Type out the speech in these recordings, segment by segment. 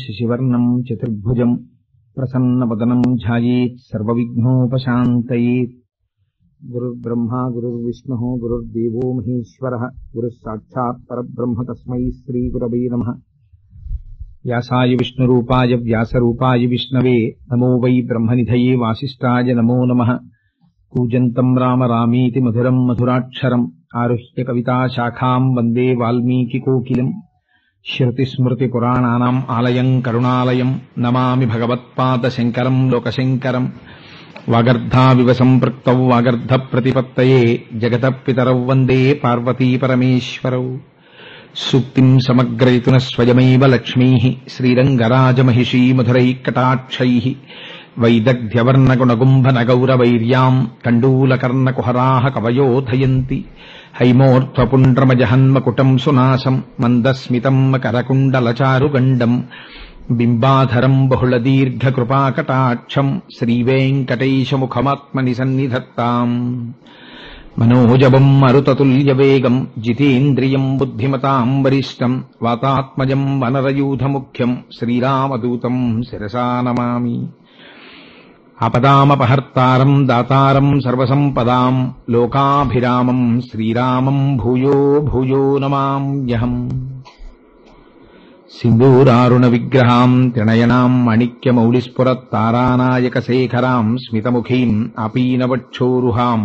శశివర్ణం చతుర్భుజం ప్రసన్నవదనం ధ్యాయేత్ సర్వవిఘ్నోపశాంతయేత్. గురుర్బ్రహ్మా గురుర్విష్ణుః గురుర్దేవో మహేశ్వరః గురుః సాక్షాత్ పరబ్రహ్మ తస్మై శ్రీగురవే నమః. వ్యాసాయ విష్ణురూపాయ వ్యాసరూపాయ విష్ణవే నమో వై బ్రహ్మనిధయే వాసిష్ఠాయ నమో నమః. కూజంతం రామ రామీతి మధురం మధురాక్షరం ఆరుహ్య కవితాశాఖాం వందే వాల్మీకికోకిలం. శ్రుతిస్మృతిపురాణానాం ఆలయం కరుణాలయం నమామి భగవత్పాదశంకరం లోకశంకరం. వాగర్ధావివ సంపృక్తౌ వాగర్ధప్రతిపత్తయే జగతః పితరౌ వందే పార్వతీపరమేశ్వరౌ. సూక్తిం సమగ్రయతున స్వయమైవ లక్ష్మీః శ్రీరంగరాజమహిషీ మధురైకటాక్షైః. వైదగ్ధ్యవర్ణగుణగుంభనగౌరవైర్యాం కండూలకర్ణకుహరాः కవయోధయంతి. హైమోర్ధ్వపుండ్రమజహన్మకుటం సునాశం మందస్మితం మకరకుండలచారుగండం. బింబాధరం బహుళదీర్ఘకృపాకటాక్షం శ్రీవేంకటేశముఖమాత్మని సన్నిధత్తాం. మనోజవం మరుతతుల్యవేగం జితేంద్రియం బుద్ధిమతాం వరిష్టం. వాతాత్మజం వనరయూధముఖ్యం శ్రీరామదూతం శిరసా నమామి. ఆపదామపహర్తారం దాతారం సర్వసంపదాం లోకాభిరామం శ్రీరామం భూయో భూయో నమామ్యహం. సింధూరారుణ విగ్రహాం త్రినయనాం మాణిక్యమౌళిస్ఫురత్తారానాయకశేఖరాం స్మితముఖీం ఆపీనవక్షోరుహాం.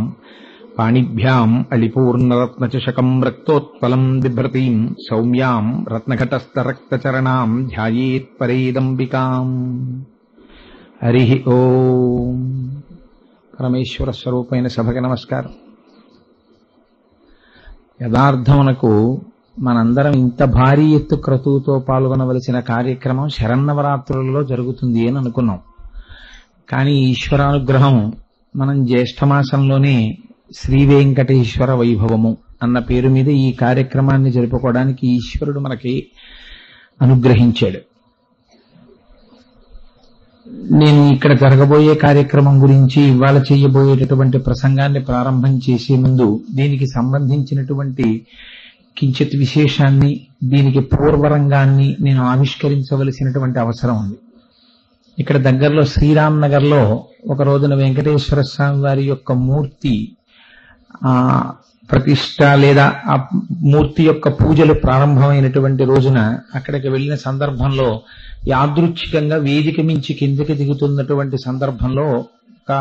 పాణిభ్యాం అళిపూర్ణరత్నచషకం రక్తోత్పలం బిభ్రతీం సౌమ్యాం రత్నఘటస్థరక్తచరణాం ధ్యాయేత్ పరేదంబికాం. హరి ఓం. పరమేశ్వర స్వరూపమైన సభకి నమస్కారం. యథార్థమునకు మనందరం ఇంత భారీ ఎత్తు క్రతువుతో పాల్గొనవలసిన కార్యక్రమం శరన్నవరాత్రులలో జరుగుతుంది అని అనుకున్నాం. కానీ ఈశ్వరానుగ్రహం మనం జ్యేష్ఠమాసంలోనే శ్రీ వెంకటేశ్వర వైభవము అన్న పేరు మీద ఈ కార్యక్రమాన్ని జరుపుకోవడానికి ఈశ్వరుడు మనకి అనుగ్రహించాడు. నేను ఇక్కడ జరగబోయే కార్యక్రమం గురించి ఇవాళ చేయబోయేటటువంటి ప్రసంగాన్ని ప్రారంభం చేసే ముందు దీనికి సంబంధించినటువంటి కించిత్ విశేషాన్ని, దీనికి పూర్వరంగాన్ని నేను ఆవిష్కరించవలసినటువంటి అవసరం ఉంది. ఇక్కడ దగ్గరలో శ్రీరామ్ నగర్ లో ఒక రోజున వెంకటేశ్వర స్వామి వారి యొక్క మూర్తి ప్రతిష్ట లేదా ఆ మూర్తి యొక్క పూజలు ప్రారంభమైనటువంటి రోజున అక్కడికి వెళ్లిన సందర్భంలో యాదృచ్ఛికంగా వేదిక మించి కిందకి దిగుతున్నటువంటి సందర్భంలో ఒక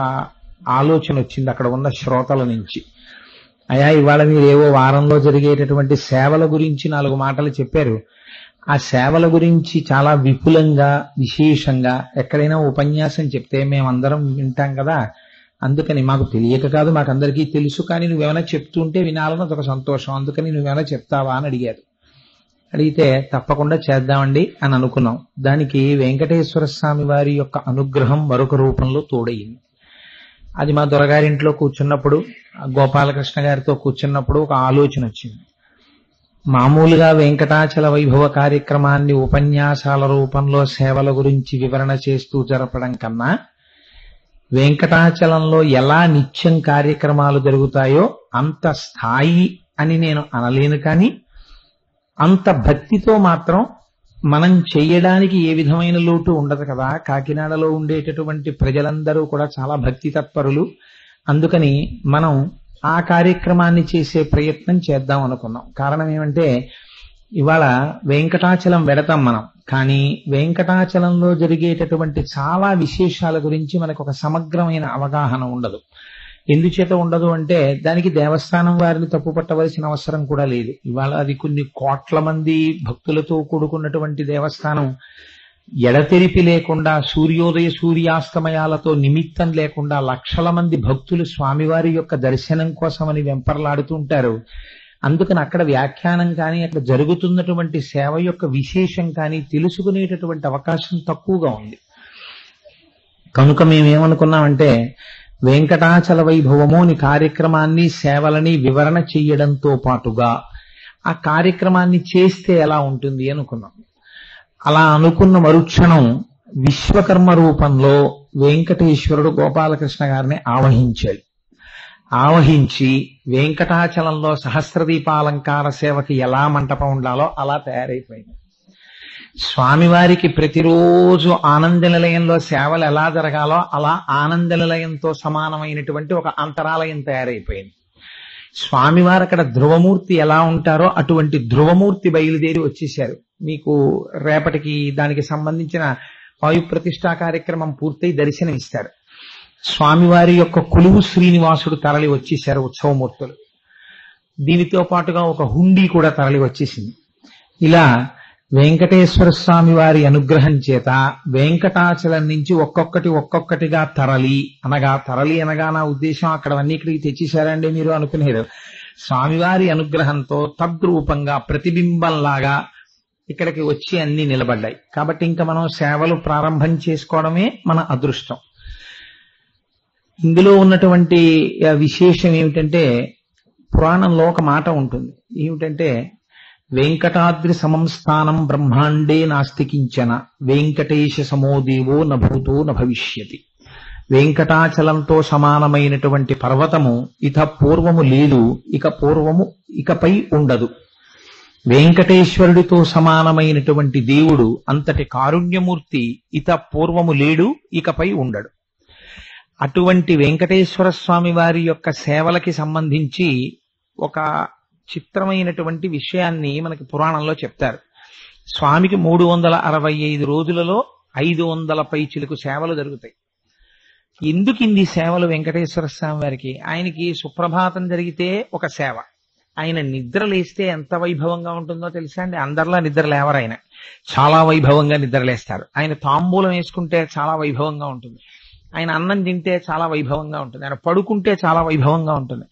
ఆలోచన వచ్చింది అక్కడ ఉన్న శ్రోతల నుంచి. అయా, ఇవాళ మీరేవో వారంలో జరిగేటటువంటి సేవల గురించి 4 మాటలు చెప్పారు. ఆ సేవల గురించి చాలా విపులంగా విశేషంగా ఎక్కడైనా ఉపన్యాసం చెప్తే మేమందరం వింటాం కదా, అందుకని మాకు తెలియక కాదు, మాకందరికీ తెలుసు, కానీ నువ్వేమైనా చెప్తుంటే వినాలని అదొక సంతోషం, అందుకని నువ్వేమైనా చెప్తావా అని అడిగారు. అడిగితే తప్పకుండా చేద్దామండి అని అనుకున్నాం. దానికి వెంకటేశ్వర స్వామి వారి యొక్క అనుగ్రహం మరొక రూపంలో తోడయింది. అది మా దొరగారింట్లో కూర్చున్నప్పుడు, గోపాలకృష్ణ గారితో కూర్చున్నప్పుడు ఒక ఆలోచన వచ్చింది. మామూలుగా వెంకటాచల వైభవ కార్యక్రమాన్ని ఉపన్యాసాల రూపంలో సేవల గురించి వివరణ చేస్తూ జరపడం కన్నా వెంకటాచలంలో ఎలా నిత్యం కార్యక్రమాలు జరుగుతాయో అంత స్థాయి అని నేను అనలేను, కానీ అంత భక్తితో మాత్రం మనం చెయ్యడానికి ఏ విధమైన లోటు ఉండదు కదా. కాకినాడలో ఉండేటటువంటి ప్రజలందరూ కూడా చాలా భక్తి తత్పరులు, అందుకని మనం ఆ కార్యక్రమాన్ని చేసే ప్రయత్నం చేద్దాం అనుకున్నాం. కారణం ఏమంటే ఇవాళ వెంకటాచలం వెడతాం మనం, కానీ వెంకటాచలంలో జరిగేటటువంటి చాలా విశేషాల గురించి మనకు ఒక సమగ్రమైన అవగాహన ఉండదు. ఎందుచేత ఉండదు అంటే దానికి దేవస్థానం వారిని తప్పుపట్టవలసిన అవసరం కూడా లేదు. ఇవాళ అది కొన్ని కోట్ల మంది భక్తులతో కూడుకున్నటువంటి దేవస్థానం. ఎడతెరిపి లేకుండా సూర్యోదయ సూర్యాస్తమయాలతో నిమిత్తం లేకుండా లక్షల మంది భక్తులు స్వామివారి యొక్క దర్శనం కోసమని వెంపర్లాడుతుంటారు. అందుకని అక్కడ వ్యాఖ్యానం కానీ అక్కడ జరుగుతున్నటువంటి సేవ యొక్క విశేషం కానీ తెలుసుకునేటటువంటి అవకాశం తక్కువగా ఉంది. కనుక మేమేమనుకున్నామంటే వెంకటాచల వైభవము అని కార్యక్రమాన్ని సేవలని వివరణ చెయ్యడంతో పాటుగా ఆ కార్యక్రమాన్ని చేస్తే ఎలా ఉంటుంది అనుకున్నాం. అలా అనుకున్న మరుక్షణం విశ్వకర్మ రూపంలో వెంకటేశ్వరుడు గోపాలకృష్ణ గారిని ఆవహించాడు. ఆవహించి వెంకటాచలంలో సహస్రదీపాలంకార సేవకి ఎలా మంటపం ఉండాలో అలా తయారైపోయింది. స్వామివారికి ప్రతిరోజు ఆనంద నిలయంలో సేవలు ఎలా జరగాలో అలా ఆనంద నిలయంతో సమానమైనటువంటి ఒక అంతరాలయం తయారైపోయింది. స్వామివారు అక్కడ ధ్రువమూర్తి ఎలా ఉంటారో అటువంటి ధ్రువమూర్తి బయలుదేరి వచ్చేశారు. మీకు రేపటికి దానికి సంబంధించిన వాయు ప్రతిష్టా కార్యక్రమం పూర్తయి దర్శనమిస్తారు. స్వామివారి యొక్క కొలువు శ్రీనివాసుడు తరలి వచ్చేశారు ఉత్సవమూర్తులు. దీనితో పాటుగా ఒక హుండీ కూడా తరలి వచ్చేసింది. ఇలా వెంకటేశ్వర స్వామి వారి అనుగ్రహం చేత వెంకటాచలం నుంచి ఒక్కొక్కటిగా తరలి అనగా నా ఉద్దేశం అక్కడ అన్ని ఇక్కడికి తెచ్చేశారండి మీరు అనుకునేది. స్వామివారి అనుగ్రహంతో తద్రూపంగా ప్రతిబింబంలాగా ఇక్కడికి వచ్చి అన్ని నిలబడ్డాయి. కాబట్టి ఇంకా మనం సేవలు ప్రారంభం చేసుకోవడమే మన అదృష్టం. ఇందులో ఉన్నటువంటి విశేషం ఏమిటంటే, పురాణంలో ఒక మాట ఉంటుంది. ఏమిటంటే, వెంకటాద్రి సమం స్థానం బ్రహ్మాండే నాస్తి కించన వెంకటేశ సమోదేవో నభూతో నభవిష్యతి. వెంకటాచలంతో సమానమైనటువంటి పర్వతము ఇత పూర్వము లేదు, ఇకపై ఉండదు. వెంకటేశ్వరుడితో సమానమైనటువంటి దేవుడు అంతటి కారుణ్యమూర్తి ఇత పూర్వము లేడు, ఇకపై ఉండడు. అటువంటి వెంకటేశ్వర స్వామి వారి యొక్క సేవలకి సంబంధించి ఒక చిత్రమైనటువంటి విషయాన్ని మనకి పురాణంలో చెప్తారు. స్వామికి 365 రోజులలో 500 పైచిలకు సేవలు జరుగుతాయి. ఎందుకు ఇన్ని సేవలు వెంకటేశ్వర స్వామి వారికి? ఆయనకి సుప్రభాతం జరిగితే ఒక సేవ, ఆయన నిద్ర లేస్తే ఎంత వైభవంగా ఉంటుందో తెలుసా అండి? అందరిలా నిద్ర లేవరు, ఆయన చాలా వైభవంగా నిద్రలేస్తారు. ఆయన తాంబూలం వేసుకుంటే చాలా వైభవంగా ఉంటుంది, ఆయన అన్నం తింటే చాలా వైభవంగా ఉంటుంది, ఆయన పడుకుంటే చాలా వైభవంగా ఉంటుంది,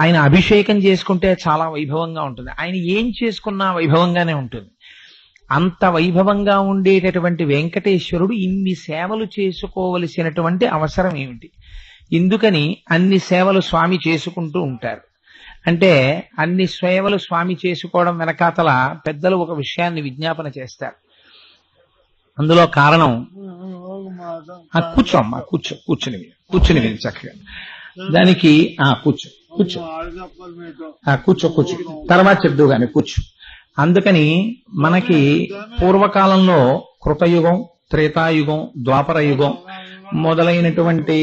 ఆయన అభిషేకం చేసుకుంటే చాలా వైభవంగా ఉంటుంది, ఆయన ఏం చేసుకున్నా వైభవంగానే ఉంటుంది. అంత వైభవంగా ఉండేటటువంటి వెంకటేశ్వరుడు ఇన్ని సేవలు చేసుకోవలసినటువంటి అవసరం ఏమిటి? ఎందుకని అన్ని సేవలు స్వామి చేసుకుంటూ ఉంటారు అంటే, అన్ని సేవలు స్వామి చేసుకోవడం వెనకాతల పెద్దలు ఒక విషయాన్ని విజ్ఞాపన చేస్తారు. అందులో కారణం, కూర్చోమ్మా, కూర్చుని విని చక్కగా. దానికి కూర్చో తర్వాత చెప్దు గాని కూర్చో. అందుకని మనకి పూర్వకాలంలో కృతయుగం, త్రేతాయుగం, ద్వాపర యుగం మొదలైనటువంటి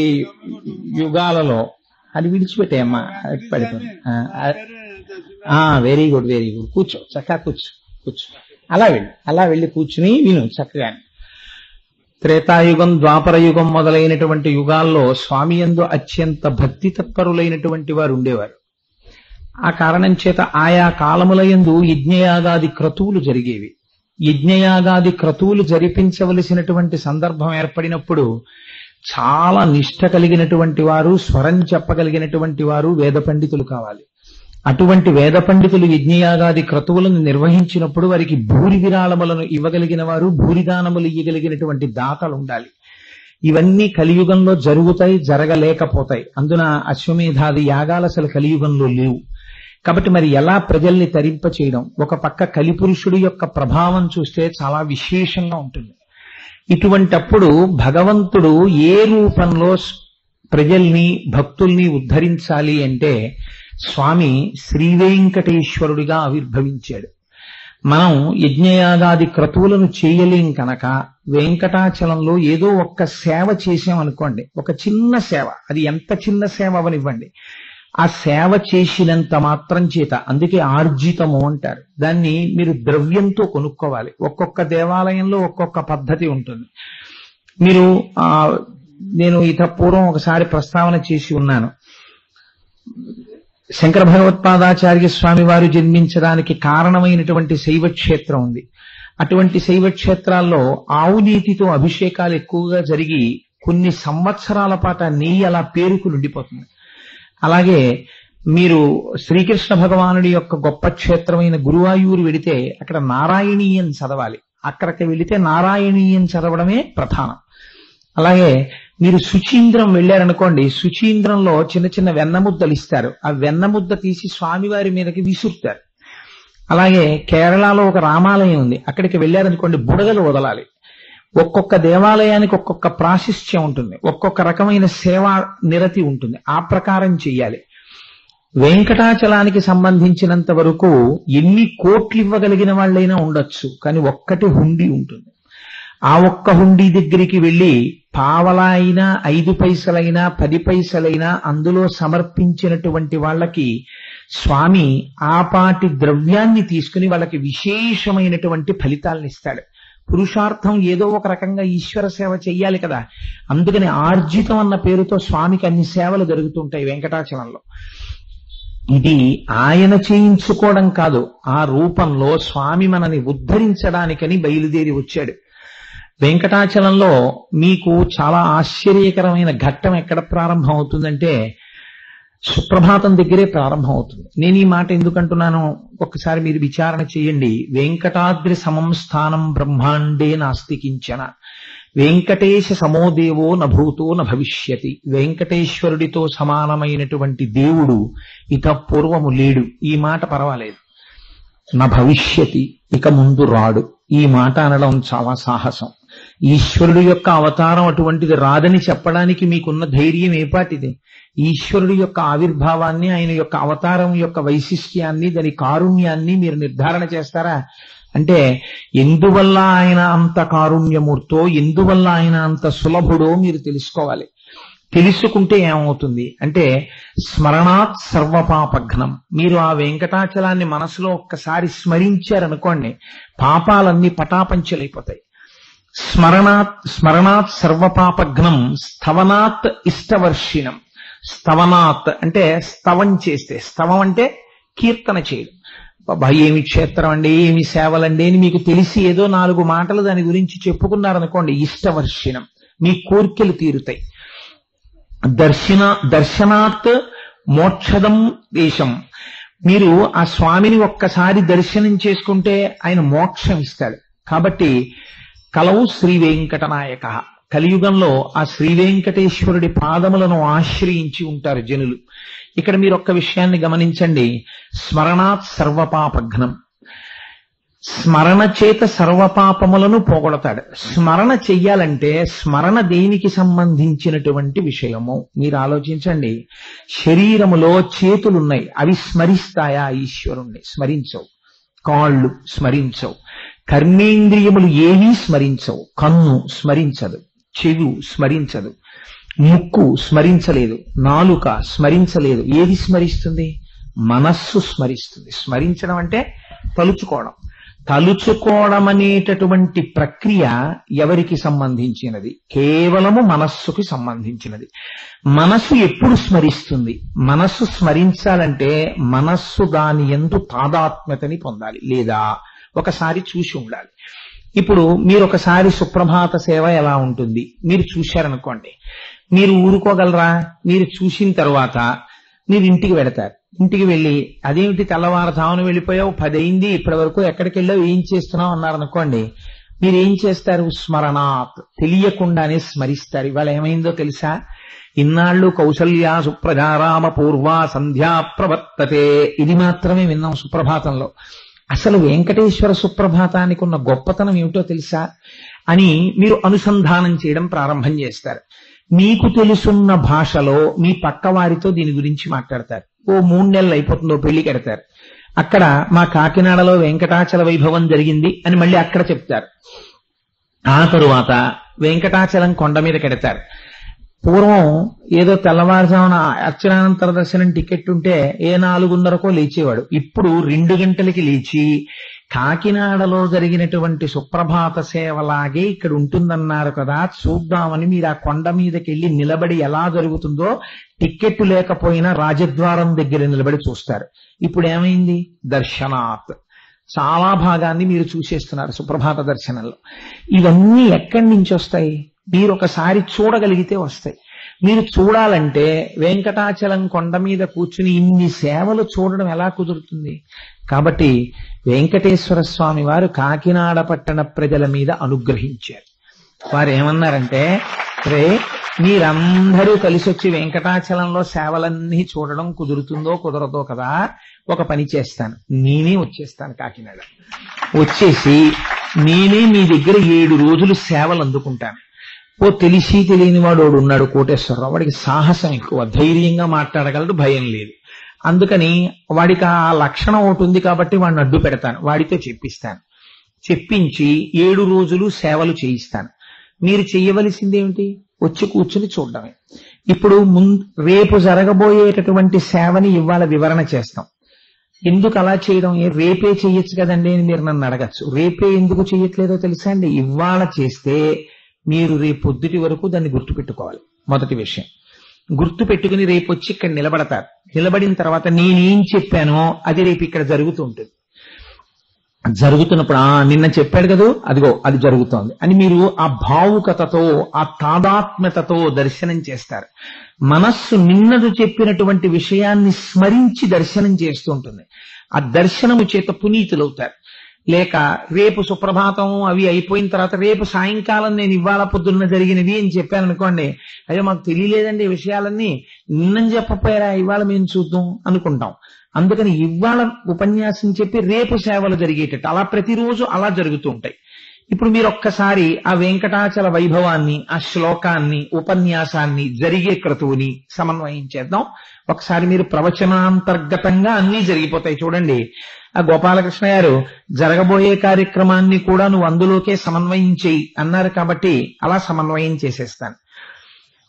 యుగాలలో అది విడిచిపెట్టేయమ్మా, పడిపోయింది. వెరీ గుడ్ కూర్చో, చక్కగా కూర్చో. అలా వెళ్ళి కూర్చుని విను చక్కగా. త్రేతాయుగం, ద్వాపర యుగం మొదలైనటువంటి యుగాల్లో స్వామి యందు అత్యంత భక్తి తత్పరులైనటువంటి వారు ఉండేవారు. ఆ కారణం చేత ఆయా కాలములయందు యజ్ఞయాగాది క్రతువులు జరిగేవి. యజ్ఞయాగాది క్రతువులు జరిపించవలసినటువంటి సందర్భం ఏర్పడినప్పుడు చాలా నిష్ఠ కలిగినటువంటి వారు, స్వరం చెప్పగలిగినటువంటి వారు వేద పండితులు కావాలి. అటువంటి వేద పండితులు యజ్ఞయాగాది క్రతువులను నిర్వహించినప్పుడు వారికి భూరి విరాళములను ఇవ్వగలిగిన వారు, భూరిదానములు ఇవ్వగలిగినటువంటి దాతలు ఉండాలి. ఇవన్నీ కలియుగంలో జరుగుతాయి, జరగలేకపోతాయి. అందున అశ్వమేధాది యాగాలు అసలు కలియుగంలో లేవు. కాబట్టి మరి ఎలా ప్రజల్ని తరింప చేయడం? ఒక పక్క కలిపురుషుడి యొక్క ప్రభావం చూస్తే చాలా విశేషంగా ఉంటుంది. ఇటువంటప్పుడు భగవంతుడు ఏ రూపంలో ప్రజల్ని, భక్తుల్ని ఉద్ధరించాలి అంటే స్వామి శ్రీవేంకటేశ్వరుడిగా ఆవిర్భవించాడు. మనం యజ్ఞయాగాది క్రతువులను చేయలేం కనుక వెంకటాచలంలో ఏదో ఒక్క సేవ చేసామనుకోండి, ఒక చిన్న సేవ, అది ఎంత చిన్న సేవ అవనివ్వండి, ఆ సేవ చేసినంత మాత్రం చేత, అందుకే ఆర్జితము అంటారు దాన్ని, మీరు ద్రవ్యంతో కొనుక్కోవాలి. ఒక్కొక్క దేవాలయంలో ఒక్కొక్క పద్ధతి ఉంటుంది. నేను పూర్వం ఒకసారి ప్రస్తావన చేసి ఉన్నాను. శంకర భగవత్పాదాచార్య స్వామి వారు జన్మించడానికి కారణమైనటువంటి శైవక్షేత్రం ఉంది. అటువంటి శైవక్షేత్రాల్లో ఆవు నీతితో అభిషేకాలు ఎక్కువగా జరిగి కొన్ని సంవత్సరాల పాటు నెయ్యి అలా పేరుకు నిండిపోతుంది. అలాగే మీరు శ్రీకృష్ణ భగవానుడి యొక్క గొప్ప క్షేత్రమైన గురువాయూరు వెడితే అక్కడ నారాయణీయం చదవాలి. అక్కడికి వెళితే నారాయణీయం చదవడమే ప్రధానం. అలాగే మీరు శుచీంద్రం వెళ్ళారనుకోండి, శుచీంద్రంలో చిన్న చిన్న వెన్నముద్దలు ఇస్తారు. ఆ వెన్నముద్ద తీసి స్వామివారి మీదకి విసురుతారు. అలాగే కేరళలో ఒక రామాలయం ఉంది, అక్కడికి వెళ్ళారనుకోండి బుడగలు వదలాలి. ఒక్కొక్క దేవాలయానికి ఒక్కొక్క ప్రాశస్త్యం ఉంటుంది, ఒక్కొక్క రకమైన సేవా నిరతి ఉంటుంది. ఆ ప్రకారం చెయ్యాలి. వెంకటాచలానికి సంబంధించినంత వరకు ఎన్ని కోట్లు ఇవ్వగలిగిన వాళ్ళైనా ఉండొచ్చు, కానీ ఒక్కటి హుండీ ఉంటుంది. ఆ ఒక్క హుండీ దగ్గరికి వెళ్ళి పావలా అయినా 5 పైసలైనా 10 పైసలైనా అందులో సమర్పించినటువంటి వాళ్ళకి స్వామి ఆపాటి ద్రవ్యాన్ని తీసుకుని వాళ్ళకి విశేషమైనటువంటి ఫలితాలను ఇస్తాడు. పురుషార్థం ఏదో ఒక రకంగా ఈశ్వర సేవ చెయ్యాలి కదా, అందుకని ఆర్జితం అన్న పేరుతో స్వామికి అన్ని సేవలు జరుగుతుంటాయి వెంకటాచలంలో. ఇది ఆయన చేయించుకోవడం కాదు, ఆ రూపంలో స్వామి మనని ఉద్ధరించడానికని బయలుదేరి వచ్చాడు. వెంకటాచలంలో మీకు చాలా ఆశ్చర్యకరమైన ఘట్టం ఎక్కడ ప్రారంభం అవుతుందంటే సుప్రభాతం దగ్గరే ప్రారంభం అవుతుంది. నేను ఈ మాట ఎందుకంటున్నాను ఒక్కసారి మీరు విచారణ చేయండి. వెంకటాద్రి సమం స్థానం బ్రహ్మాండే నాస్తి కించన, వెంకటేశ సమోదేవో నభూతో నభవిష్యతి. వెంకటేశ్వరుడితో సమానమైనటువంటి దేవుడు ఇక పూర్వము లేడు. ఈ మాట పర్వాలేదు. నభవిష్యతి, ఇక ముందు రాడు. ఈ మాట అనడం చాలా సాహసం. ఈశ్వరుడు యొక్క అవతారం అటువంటిది, రాదని చెప్పడానికి మీకున్న ధైర్యం ఏపాటిది? ఈశ్వరుడు యొక్క ఆవిర్భావాన్ని, ఆయన యొక్క అవతారం యొక్క వైశిష్ట్యాన్ని, దాని కారుణ్యాన్ని మీరు నిర్ధారణ చేస్తారా? అంటే ఎందువల్ల ఆయన అంత కారుణ్యమూర్తో, ఎందువల్ల ఆయన అంత సులభుడో మీరు తెలుసుకోవాలి. తెలుసుకుంటే ఏమవుతుంది అంటే స్మరణాత్ సర్వపాపఘ్నం. మీరు ఆ వెంకటాచలాన్ని మనసులో ఒక్కసారి స్మరించారనుకోండి, పాపాలన్నీ పటాపంచలైపోతాయి. స్మరణాత్ సర్వపాపఘ్నం, స్థవనాత్ ఇష్టవర్షిణం. స్తవనాత్ అంటే స్తవం చేస్తే, స్తవం అంటే కీర్తన చేయడం. బాబా ఏమి క్షేత్రం అండి, ఏమి సేవలండి అని మీకు తెలిసి ఏదో 4 మాటలు దాని గురించి చెప్పుకున్నారనుకోండి, ఇష్టవర్షిణం, మీ కోర్కెలు తీరుతాయి. దర్శనాత్ మోక్షదం దేశం. మీరు ఆ స్వామిని ఒక్కసారి దర్శనం చేసుకుంటే ఆయన మోక్షం ఇస్తాడు. కాబట్టి కలవు శ్రీ వెంకటనాయక. కలియుగంలో ఆ శ్రీ వెంకటేశ్వరుడి పాదములను ఆశ్రయించి ఉంటారు జనులు. ఇక్కడ మీరు ఒక్క విషయాన్ని గమనించండి. స్మరణాత్ సర్వపాపఘ్నం. స్మరణ చేత సర్వపాపములను పోగొడతాడు. స్మరణ చెయ్యాలంటే స్మరణ దేనికి సంబంధించినటువంటి విషయము మీరు ఆలోచించండి. శరీరములో చేతులున్నాయి, అవి స్మరిస్తాయా ఈశ్వరుణ్ణి? స్మరించవు. కాళ్ళు స్మరించవు. కర్మేంద్రియములు ఏవీ స్మరించవు. కన్ను స్మరించదు, చెవి స్మరించదు, ముక్కు స్మరించలేదు, నాలుక స్మరించలేదు. ఏది స్మరిస్తుంది? మనస్సు స్మరిస్తుంది. స్మరించడం అంటే తలుచుకోవడం. తలుచుకోవడం అనేటటువంటి ప్రక్రియ ఎవరికి సంబంధించినది? కేవలము మనస్సుకి సంబంధించినది. మనస్సు ఎప్పుడు స్మరిస్తుంది? మనస్సు స్మరించాలంటే మనస్సు దాని యందు తాదాత్మ్యతని పొందాలి, లేదా ఒకసారి చూసి ఉండాలి. ఇప్పుడు మీరు ఒకసారి సుప్రభాత సేవ ఎలా ఉంటుంది మీరు చూశారనుకోండి, మీరు ఊరుకోగలరా? మీరు చూసిన తర్వాత మీరు ఇంటికి వెడతారు. ఇంటికి వెళ్ళి అదేమిటి తెల్లవారుజామున వెళ్ళిపోయావు, 10 అయింది, ఇప్పటి వరకు ఎక్కడికి వెళ్ళావు, ఏం చేస్తున్నావు అన్నారనుకోండి, మీరు ఏం చేస్తారు? స్మరణాత్, తెలియకుండానే స్మరిస్తారు. ఇవాళ ఏమైందో తెలుసా? ఇన్నాళ్ళు కౌసల్యా సుప్రజారామ పూర్వా సంధ్యా ప్రవర్తతే, ఇది మాత్రమే విన్నాం సుప్రభాతంలో. అసలు వెంకటేశ్వర సుప్రభాతానికి ఉన్న గొప్పతనం ఏమిటో తెలుసా అని మీరు అనుసంధానం చేయడం ప్రారంభం చేస్తారు. మీకు తెలుసున్న భాషలో మీ పక్క వారితో దీని గురించి మాట్లాడతారు. ఓ 3 నెలలు అయిపోతుందో పెళ్లి కడతారు. అక్కడ మా కాకినాడలో వెంకటాచల వైభవం జరిగింది అని మళ్ళీ అక్కడ చెప్తారు. ఆ తరువాత వెంకటాచలం కొండ మీద కడతారు. పూర్వం ఏదో తెల్లవారుజామున అర్చనానంతర దర్శనం టికెట్ ఉంటే ఏ 4:30కో లేచేవాడు. ఇప్పుడు 2 గంటలకి లేచి కాకినాడలో జరిగినటువంటి సుప్రభాత సేవలాగే ఇక్కడ ఉంటుందన్నారు కదా, చూద్దామని మీరు ఆ కొండ మీదకి వెళ్ళి నిలబడి ఎలా జరుగుతుందో టికెట్ లేకపోయినా రాజద్వారం దగ్గర నిలబడి చూస్తారు. ఇప్పుడు ఏమైంది? దర్శనాత్ చాలా భాగాన్ని మీరు చూసేస్తున్నారు సుప్రభాత దర్శనంలో. ఇవన్నీ ఎక్కడి నుంచి వస్తాయి? మీరు ఒకసారి చూడగలిగితే వస్తాయి. మీరు చూడాలంటే వెంకటాచలం కొండ మీద కూర్చుని ఇన్ని సేవలు చూడడం ఎలా కుదురుతుంది? కాబట్టి వెంకటేశ్వర స్వామి వారు కాకినాడ పట్టణ ప్రజల మీద అనుగ్రహించారు. వారు ఏమన్నారంటే, రే మీరందరూ కలిసి వచ్చి వెంకటాచలంలో సేవలన్నీ చూడడం కుదురుతుందో కుదరదో కదా, ఒక పని చేస్తాను, నేనే వచ్చేస్తాను కాకినాడ. వచ్చేసి నేనే మీ దగ్గర 7 రోజులు సేవలు అందుకుంటాను. ఓ తెలిసి తెలియని వాడు ఉన్నాడు కోటేశ్వరరావు, వాడికి సాహసం ఎక్కువ, ధైర్యంగా మాట్లాడగలడు, భయం లేదు. అందుకని వాడికి ఆ లక్షణం ఒకటి ఉంది కాబట్టి వాడిని అడ్డు పెడతాను, వాడితో చెప్పిస్తాను. చెప్పించి 7 రోజులు సేవలు చేయిస్తాను. మీరు చెయ్యవలసింది ఏమిటి? వచ్చి కూర్చుని చూడడమే. ఇప్పుడు రేపు జరగబోయేటటువంటి సేవని ఇవాళ వివరణ చేస్తాం. ఎందుకు అలా చేయడం? రేపే చెయ్యొచ్చు కదండి అని మీరు నన్ను అడగచ్చు. రేపే ఎందుకు చెయ్యట్లేదో తెలుసా అండి? ఇవాళ చేస్తే మీరు రేపు పొద్దుటి వరకు దాన్ని గుర్తుపెట్టుకోవాలి. మొదటి విషయం గుర్తు పెట్టుకుని రేపు వచ్చి ఇక్కడ నిలబడతారు. నిలబడిన తర్వాత నేనేం చెప్పానో అది రేపు ఇక్కడ జరుగుతూ ఉంటుంది. జరుగుతున్నప్పుడు నిన్న చెప్పాడు కదా, అదిగో అది జరుగుతోంది అని మీరు ఆ భావుకతతో, ఆ తాదాత్మ్యతతో దర్శనం చేస్తారు. మనస్సు నిన్నదు చెప్పినటువంటి విషయాన్ని స్మరించి దర్శనం చేస్తూ ఉంటుంది. ఆ దర్శనము చేత పునీతులవుతారు. లేక రేపు సుప్రభాతం అవి అయిపోయిన తర్వాత రేపు సాయంకాలం నేను ఇవాళ పొద్దున్న జరిగినవి అని చెప్పాను అనుకోండి, అయ్యో మాకు తెలియలేదండి ఈ విషయాలన్నీ, నిన్నని చెప్పపోయారా, ఇవాళ మేము చూద్దాం అనుకుంటాం. అందుకని ఇవాళ ఉపన్యాసం చెప్పి రేపు సేవలు జరిగేటట్టు అలా ప్రతిరోజు అలా జరుగుతూ ఉంటాయి. ఇప్పుడు మీరు ఒక్కసారి ఆ వెంకటాచల వైభవాన్ని, ఆ శ్లోకాన్ని, ఉపన్యాసాన్ని, జరిగే క్రతువుని సమన్వయం చేద్దాం. ఒకసారి మీరు ప్రవచనాంతర్గతంగా అన్నీ జరిగిపోతాయి. చూడండి, ఆ గోపాలకృష్ణ గారు జరగబోయే కార్యక్రమాన్ని కూడా నువ్వు అందులోకే సమన్వయం చేయి అన్నారు కాబట్టి అలా సమన్వయం చేసేస్తాను.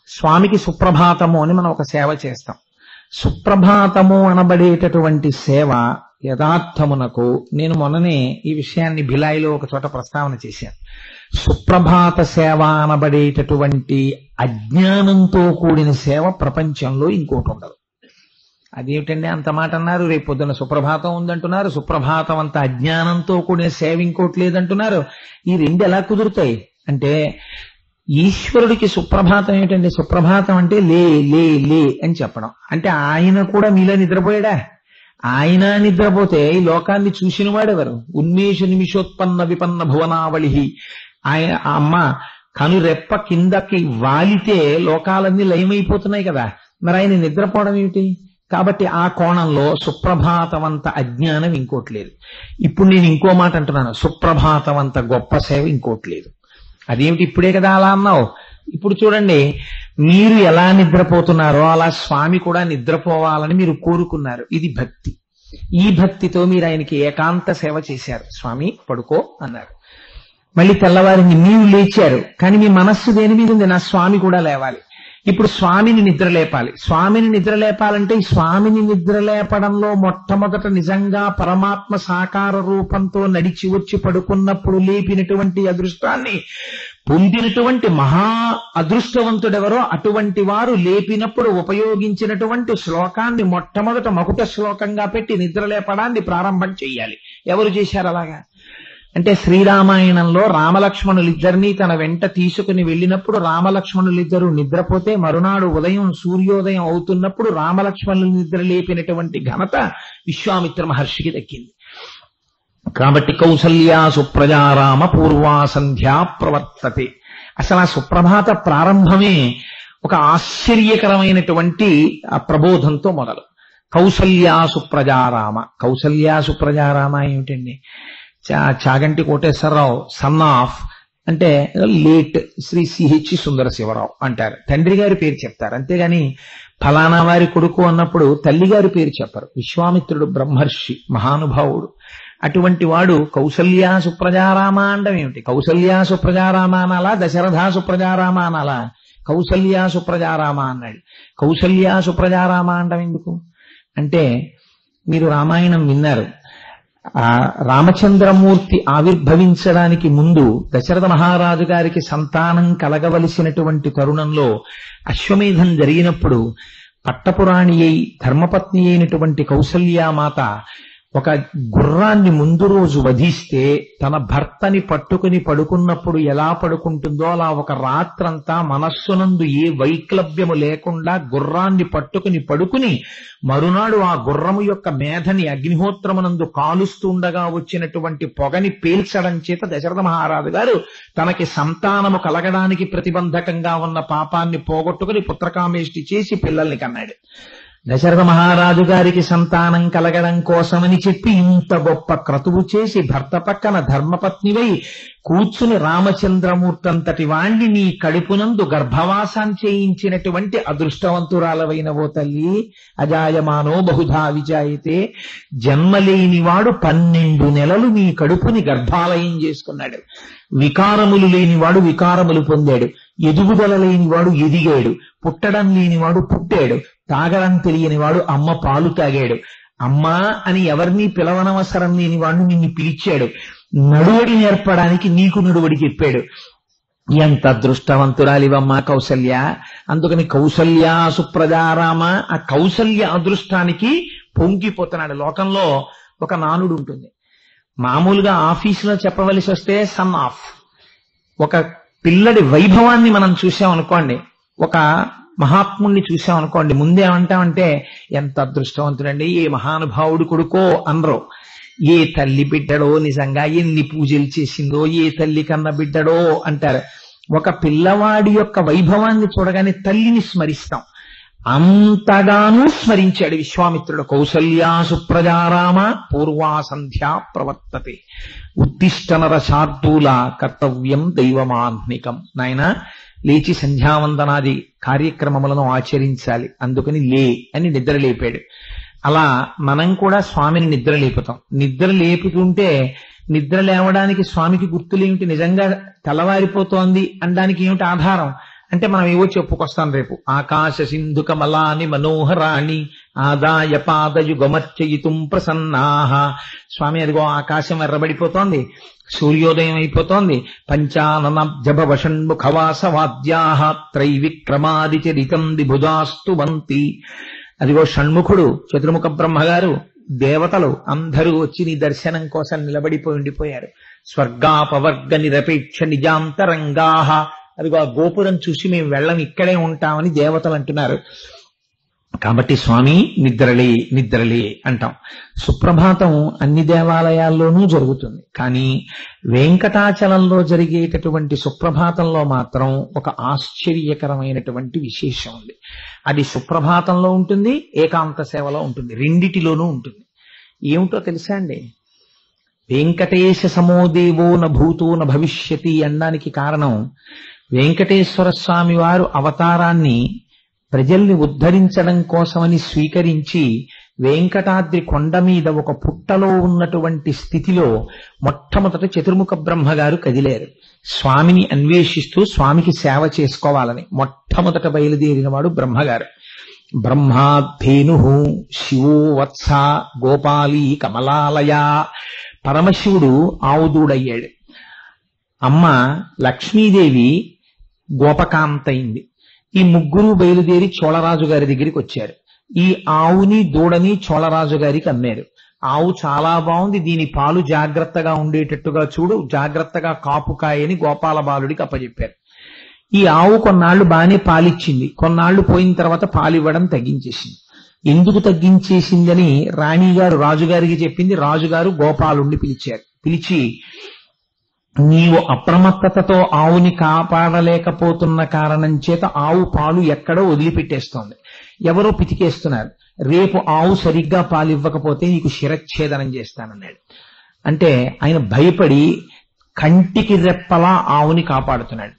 స్వామికి సుప్రభాతము అని మనం ఒక సేవ చేస్తాం. సుప్రభాతము అనబడేటటువంటి సేవ యథార్థమునకు నేను మొన్ననే ఈ విషయాన్ని భిలాయిలో ఒక చోట ప్రస్తావన చేశాను. సుప్రభాత సేవ అనబడేటటువంటి అజ్ఞానంతో కూడిన సేవ ప్రపంచంలో ఇంకోటి ఉండదు. అదేమిటండి అంత మాట అన్నారు? రేపు పొద్దున్న సుప్రభాతం ఉందంటున్నారు, సుప్రభాతం అంత అజ్ఞానంతో కూడిన సేవ ఇంకోటి లేదంటున్నారు. ఈ రెండు ఎలా కుదురుతాయి అంటే, ఈశ్వరుడికి సుప్రభాతం ఏమిటండి? సుప్రభాతం అంటే లే లే లే అని చెప్పడం. అంటే ఆయన కూడా మీలో నిద్రపోయాడా? ఆయన నిద్రపోతే ఈ లోకాన్ని చూసిన వాడెవరు? ఉన్మేష నిమిషోత్పన్న విపన్న భువనావళి. ఆయన అమ్మ కనురెప్ప కిందకి వాలితే లోకాలన్నీ లయమైపోతున్నాయి కదా, మరి ఆయన నిద్రపోవడం ఏమిటి? కాబట్టి ఆ కోణంలో సుప్రభాతమంత అజ్ఞానం ఇంకోటి లేదు. ఇప్పుడు నేను ఇంకో మాట అంటున్నాను, సుప్రభాతమంత గొప్ప సేవ ఇంకోటి లేదు. అదేమిటి? ఇప్పుడే కదా అలా అన్నావు. ఇప్పుడు చూడండి, మీరు ఎలా నిద్రపోతున్నారో అలా స్వామి కూడా నిద్రపోవాలని మీరు కోరుకున్నారు. ఇది భక్తి. ఈ భక్తితో మీరు ఆయనకి ఏకాంత సేవ చేశారు. స్వామి పడుకో అన్నారు. మళ్ళీ తెల్లవారిని మీరు లేచారు, కానీ మీ మనస్సు దేని మీద ఉంది? నా స్వామి కూడా లేవాలి. ఇప్పుడు స్వామిని నిద్రలేపాలి. స్వామిని నిద్రలేపాలంటే ఈ స్వామిని నిద్రలేపడంలో మొట్టమొదట నిజంగా పరమాత్మ సాకార రూపంతో నడిచి వచ్చి పడుకున్నప్పుడు లేపినటువంటి అదృష్టాన్ని పొందినటువంటి మహా అదృష్టవంతుడెవరో అటువంటి వారు లేపినప్పుడు ఉపయోగించినటువంటి శ్లోకాన్ని మొట్టమొదట మకుట శ్లోకంగా పెట్టి నిద్రలేపడాన్ని ప్రారంభం చెయ్యాలి. ఎవరు చేశారు అలాగా? అంటే శ్రీరామాయణంలో రామలక్ష్మణులిద్దరినీ తన వెంట తీసుకుని వెళ్ళినప్పుడు రామలక్ష్మణులిద్దరూ నిద్రపోతే మరునాడు ఉదయం సూర్యోదయం అవుతున్నప్పుడు రామలక్ష్మణులు నిద్ర లేపినటువంటి ఘనత విశ్వామిత్ర మహర్షికి దక్కింది. కాబట్టి కౌసల్యా సుప్రజారామ పూర్వా సంధ్యా ప్రవర్తతే. అసలు ఆ సుప్రభాత ప్రారంభమే ఒక ఆశ్చర్యకరమైనటువంటి ప్రబోధంతో మొదలు. కౌసల్యా సుప్రజారామ. కౌసల్యా సుప్రజారామ ఏమిటండి? చాగంటి కోటేశ్వరరావు సన్ ఆఫ్ అంటే లేట్ శ్రీ సిహెచ్ సుందర శివరావు అంటారు. తండ్రి గారి పేరు చెప్తారు, అంతేగాని ఫలానా వారి కొడుకు అన్నప్పుడు తల్లి గారి పేరు చెప్పరు. విశ్వామిత్రుడు బ్రహ్మర్షి, మహానుభావుడు. అటువంటి వాడు కౌసల్యా సుప్రజారామ అండం ఏమిటి? కౌసల్యా సుప్రజారామ అనాలా, దశరథ సుప్రజారామ అనాలా? కౌసల్యా సుప్రజారామ అన్నాడు. కౌసల్యా సుప్రజారామ అండం ఎందుకు అంటే, మీరు రామాయణం విన్నారు. ఆ రామచంద్రమూర్తి ఆవిర్భవించడానికి ముందు దశరథ మహారాజు గారికి సంతానం కలగవలసినటువంటి తరుణంలో అశ్వమేధం జరిగినప్పుడు పట్టపురాణి అయి ధర్మపత్ని అయినటువంటి కౌసల్యామాత ఒక గుర్రాన్ని ముందు రోజు వధిస్తే తన భర్తని పట్టుకుని పడుకున్నప్పుడు ఎలా పడుకుంటుందో అలా ఒక రాత్రంతా మనస్సునందు ఏ వైక్లభ్యము లేకుండా గుర్రాన్ని పట్టుకుని పడుకుని మరునాడు ఆ గుర్రము యొక్క మేధని అగ్నిహోత్రమునందు కాలుస్తుండగా వచ్చినటువంటి పొగని పేల్చడం చేత దశరథ మహారాజు గారు తనకి సంతానము కలగడానికి ప్రతిబంధకంగా ఉన్న పాపాన్ని పోగొట్టుకుని పుత్రకామేష్టి చేసి పిల్లల్ని కన్నాడు. దశరథ మహారాజు గారికి సంతానం కలగడం కోసమని చెప్పి ఇంత గొప్ప క్రతువు చేసి భర్త పక్కన ధర్మపత్నివై కూర్చుని రామచంద్రమూర్తంతటి వాణ్ణి నీ కడుపునందు గర్భవాసం చేయించినటువంటి అదృష్టవంతురాలవైన ఓ తల్లి, అజాయమానో బహుధా విజాయితే, జన్మలేనివాడు 12 నెలలు నీ కడుపుని గర్భాలయం చేసుకున్నాడు. వికారములు లేనివాడు వికారములు పొందాడు, ఎదుగుదల లేనివాడు ఎదిగాడు, పుట్టడం లేనివాడు పుట్టాడు, తాగడం తెలియనివాడు అమ్మ పాలు తాగాడు, అమ్మా అని ఎవరినీ పిలవనవసరం లేనివాడు నిన్ను పిలిచాడు, నడువడి నేర్పడానికి నీకు నడువడి చెప్పాడు. ఎంత అదృష్టవంతురాలివమ్మా కౌసల్య. అందుకని కౌసల్య సుప్రజారామ, ఆ కౌసల్య అదృష్టానికి పొంగిపోతున్నాడు. లోకంలో ఒక నానుడు ఉంటుంది, మామూలుగా ఆఫీసులో చెప్పవలసి వస్తే సన్ ఆఫ్. ఒక పిల్లడి వైభవాన్ని మనం చూసామనుకోండి, ఒక మహాత్ముణ్ణి చూసామనుకోండి, ముందేమంటామంటే ఎంత అదృష్టవంతుడండి, ఏ మహానుభావుడు కొడుకో అనరు. ఏ తల్లి బిడ్డడో, నిజంగా ఎన్ని పూజలు చేసిందో, ఏ తల్లి కన్న బిడ్డడో అంటారు. ఒక పిల్లవాడి యొక్క వైభవాన్ని చూడగానే తల్లిని స్మరిస్తాం. అంతగానూ స్మరించాడు విశ్వామిత్రుడు. కౌసల్యా సుప్రజారామ పూర్వా సంధ్యా ప్రవర్తతే ఉత్తిష్ట నర శార్దూల కర్తవ్యం దైవమాహ్నికం. నాయన, లేచి సంధ్యావందనాది కార్యక్రమములను ఆచరించాలి, అందుకని లే అని నిద్ర లేపాడు. అలా మనం కూడా స్వామిని నిద్ర లేపుతాం. నిద్ర లేపుతుంటే నిద్ర లేవడానికి స్వామికి గుర్తులేమిటి? నిజంగా తెల్లవారిపోతోంది అనడానికి ఏమిటి ఆధారం అంటే మనం ఏవో చెప్పుకొస్తాం రేపు. ఆకాశ సింధు కమలాని మనోహరాణి ఆదాయ పాదయుగమర్చయితుం ప్రసన్నాహ. స్వామి అదిగో ఆకాశం ఎర్రబడిపోతోంది, సూర్యోదయం అయిపోతోంది. పంచాననబ్జభవ షణ్ముఖవాసవాద్యాః త్రైవిక్రమాది చరితం దిభుజాస్తు వంతి. అదిగో షణ్ముఖుడు, చతుర్ముఖ బ్రహ్మగారు, దేవతలు అందరూ వచ్చి నీ దర్శనం కోసం నిలబడిపోయి ఉండిపోయారు. స్వర్గాపవర్గ నిరపేక్ష నిజాంతరంగాః. అదిగో ఆ గోపురం చూసి మేము వెళ్ళం, ఇక్కడే ఉంటామని దేవతలు అంటున్నారు. కాబట్టి స్వామి నిద్రలే నిద్రలే అంటాం. సుప్రభాతం అన్ని దేవాలయాల్లోనూ జరుగుతుంది, కానీ వెంకటాచలంలో జరిగేటటువంటి సుప్రభాతంలో మాత్రం ఒక ఆశ్చర్యకరమైనటువంటి విశేషం ఉంది. అది సుప్రభాతంలో ఉంటుంది, ఏకాంత సేవలో ఉంటుంది, రెండిటిలోనూ ఉంటుంది. ఏమిటో తెలుసా అండి? వెంకటేశ సమోదేవో న భూతో న భవిష్యతి అనడానికి కారణం, వెంకటేశ్వర స్వామి వారు అవతారాన్ని ప్రజల్ని ఉద్ధరించడం కోసమని స్వీకరించి వెంకటాద్రి కొండ మీద ఒక పుట్టలో ఉన్నటువంటి స్థితిలో మొట్టమొదట చతుర్ముఖ బ్రహ్మగారు కదిలేరు. స్వామిని అన్వేషిస్తూ స్వామికి సేవ చేసుకోవాలని మొట్టమొదట బయలుదేరిన వాడు బ్రహ్మగారు. బ్రహ్మాధేను శివో వత్స గోపాలీ కమలాలయ. పరమశివుడు ఆవుదూడయ్యాడు, అమ్మ లక్ష్మీదేవి గోపకాంత అయింది. ఈ ముగ్గురు బయలుదేరి చోళరాజు గారి దగ్గరికి వచ్చారు. ఈ ఆవుని దూడని చోళరాజు గారికి అమ్మారు. ఆవు చాలా బాగుంది, దీని పాలు జాగ్రత్తగా ఉండేటట్టుగా చూడు, జాగ్రత్తగా కాపుకాయని గోపాల బాలుడికి అప్పచెప్పారు. ఈ ఆవు కొన్నాళ్లు బానే పాలిచ్చింది, కొన్నాళ్లు పోయిన తర్వాత పాలివ్వడం తగ్గించేసింది. ఎందుకు తగ్గించేసిందని రాణిగారు రాజుగారికి చెప్పింది. రాజుగారు గోపాలుణ్ణి పిలిచారు. పిలిచి, నీవు అప్రమత్తతతో ఆవుని కాపాడలేకపోతున్న కారణం చేత ఆవు పాలు ఎక్కడో వదిలిపెట్టేస్తోంది, ఎవరో పితికేస్తున్నారు. రేపు ఆవు సరిగ్గా పాలివ్వకపోతే నీకు శిరచ్ఛేదనం చేస్తానన్నాడు. అంటే ఆయన భయపడి కంటికి రెప్పలా ఆవుని కాపాడుతున్నాడు.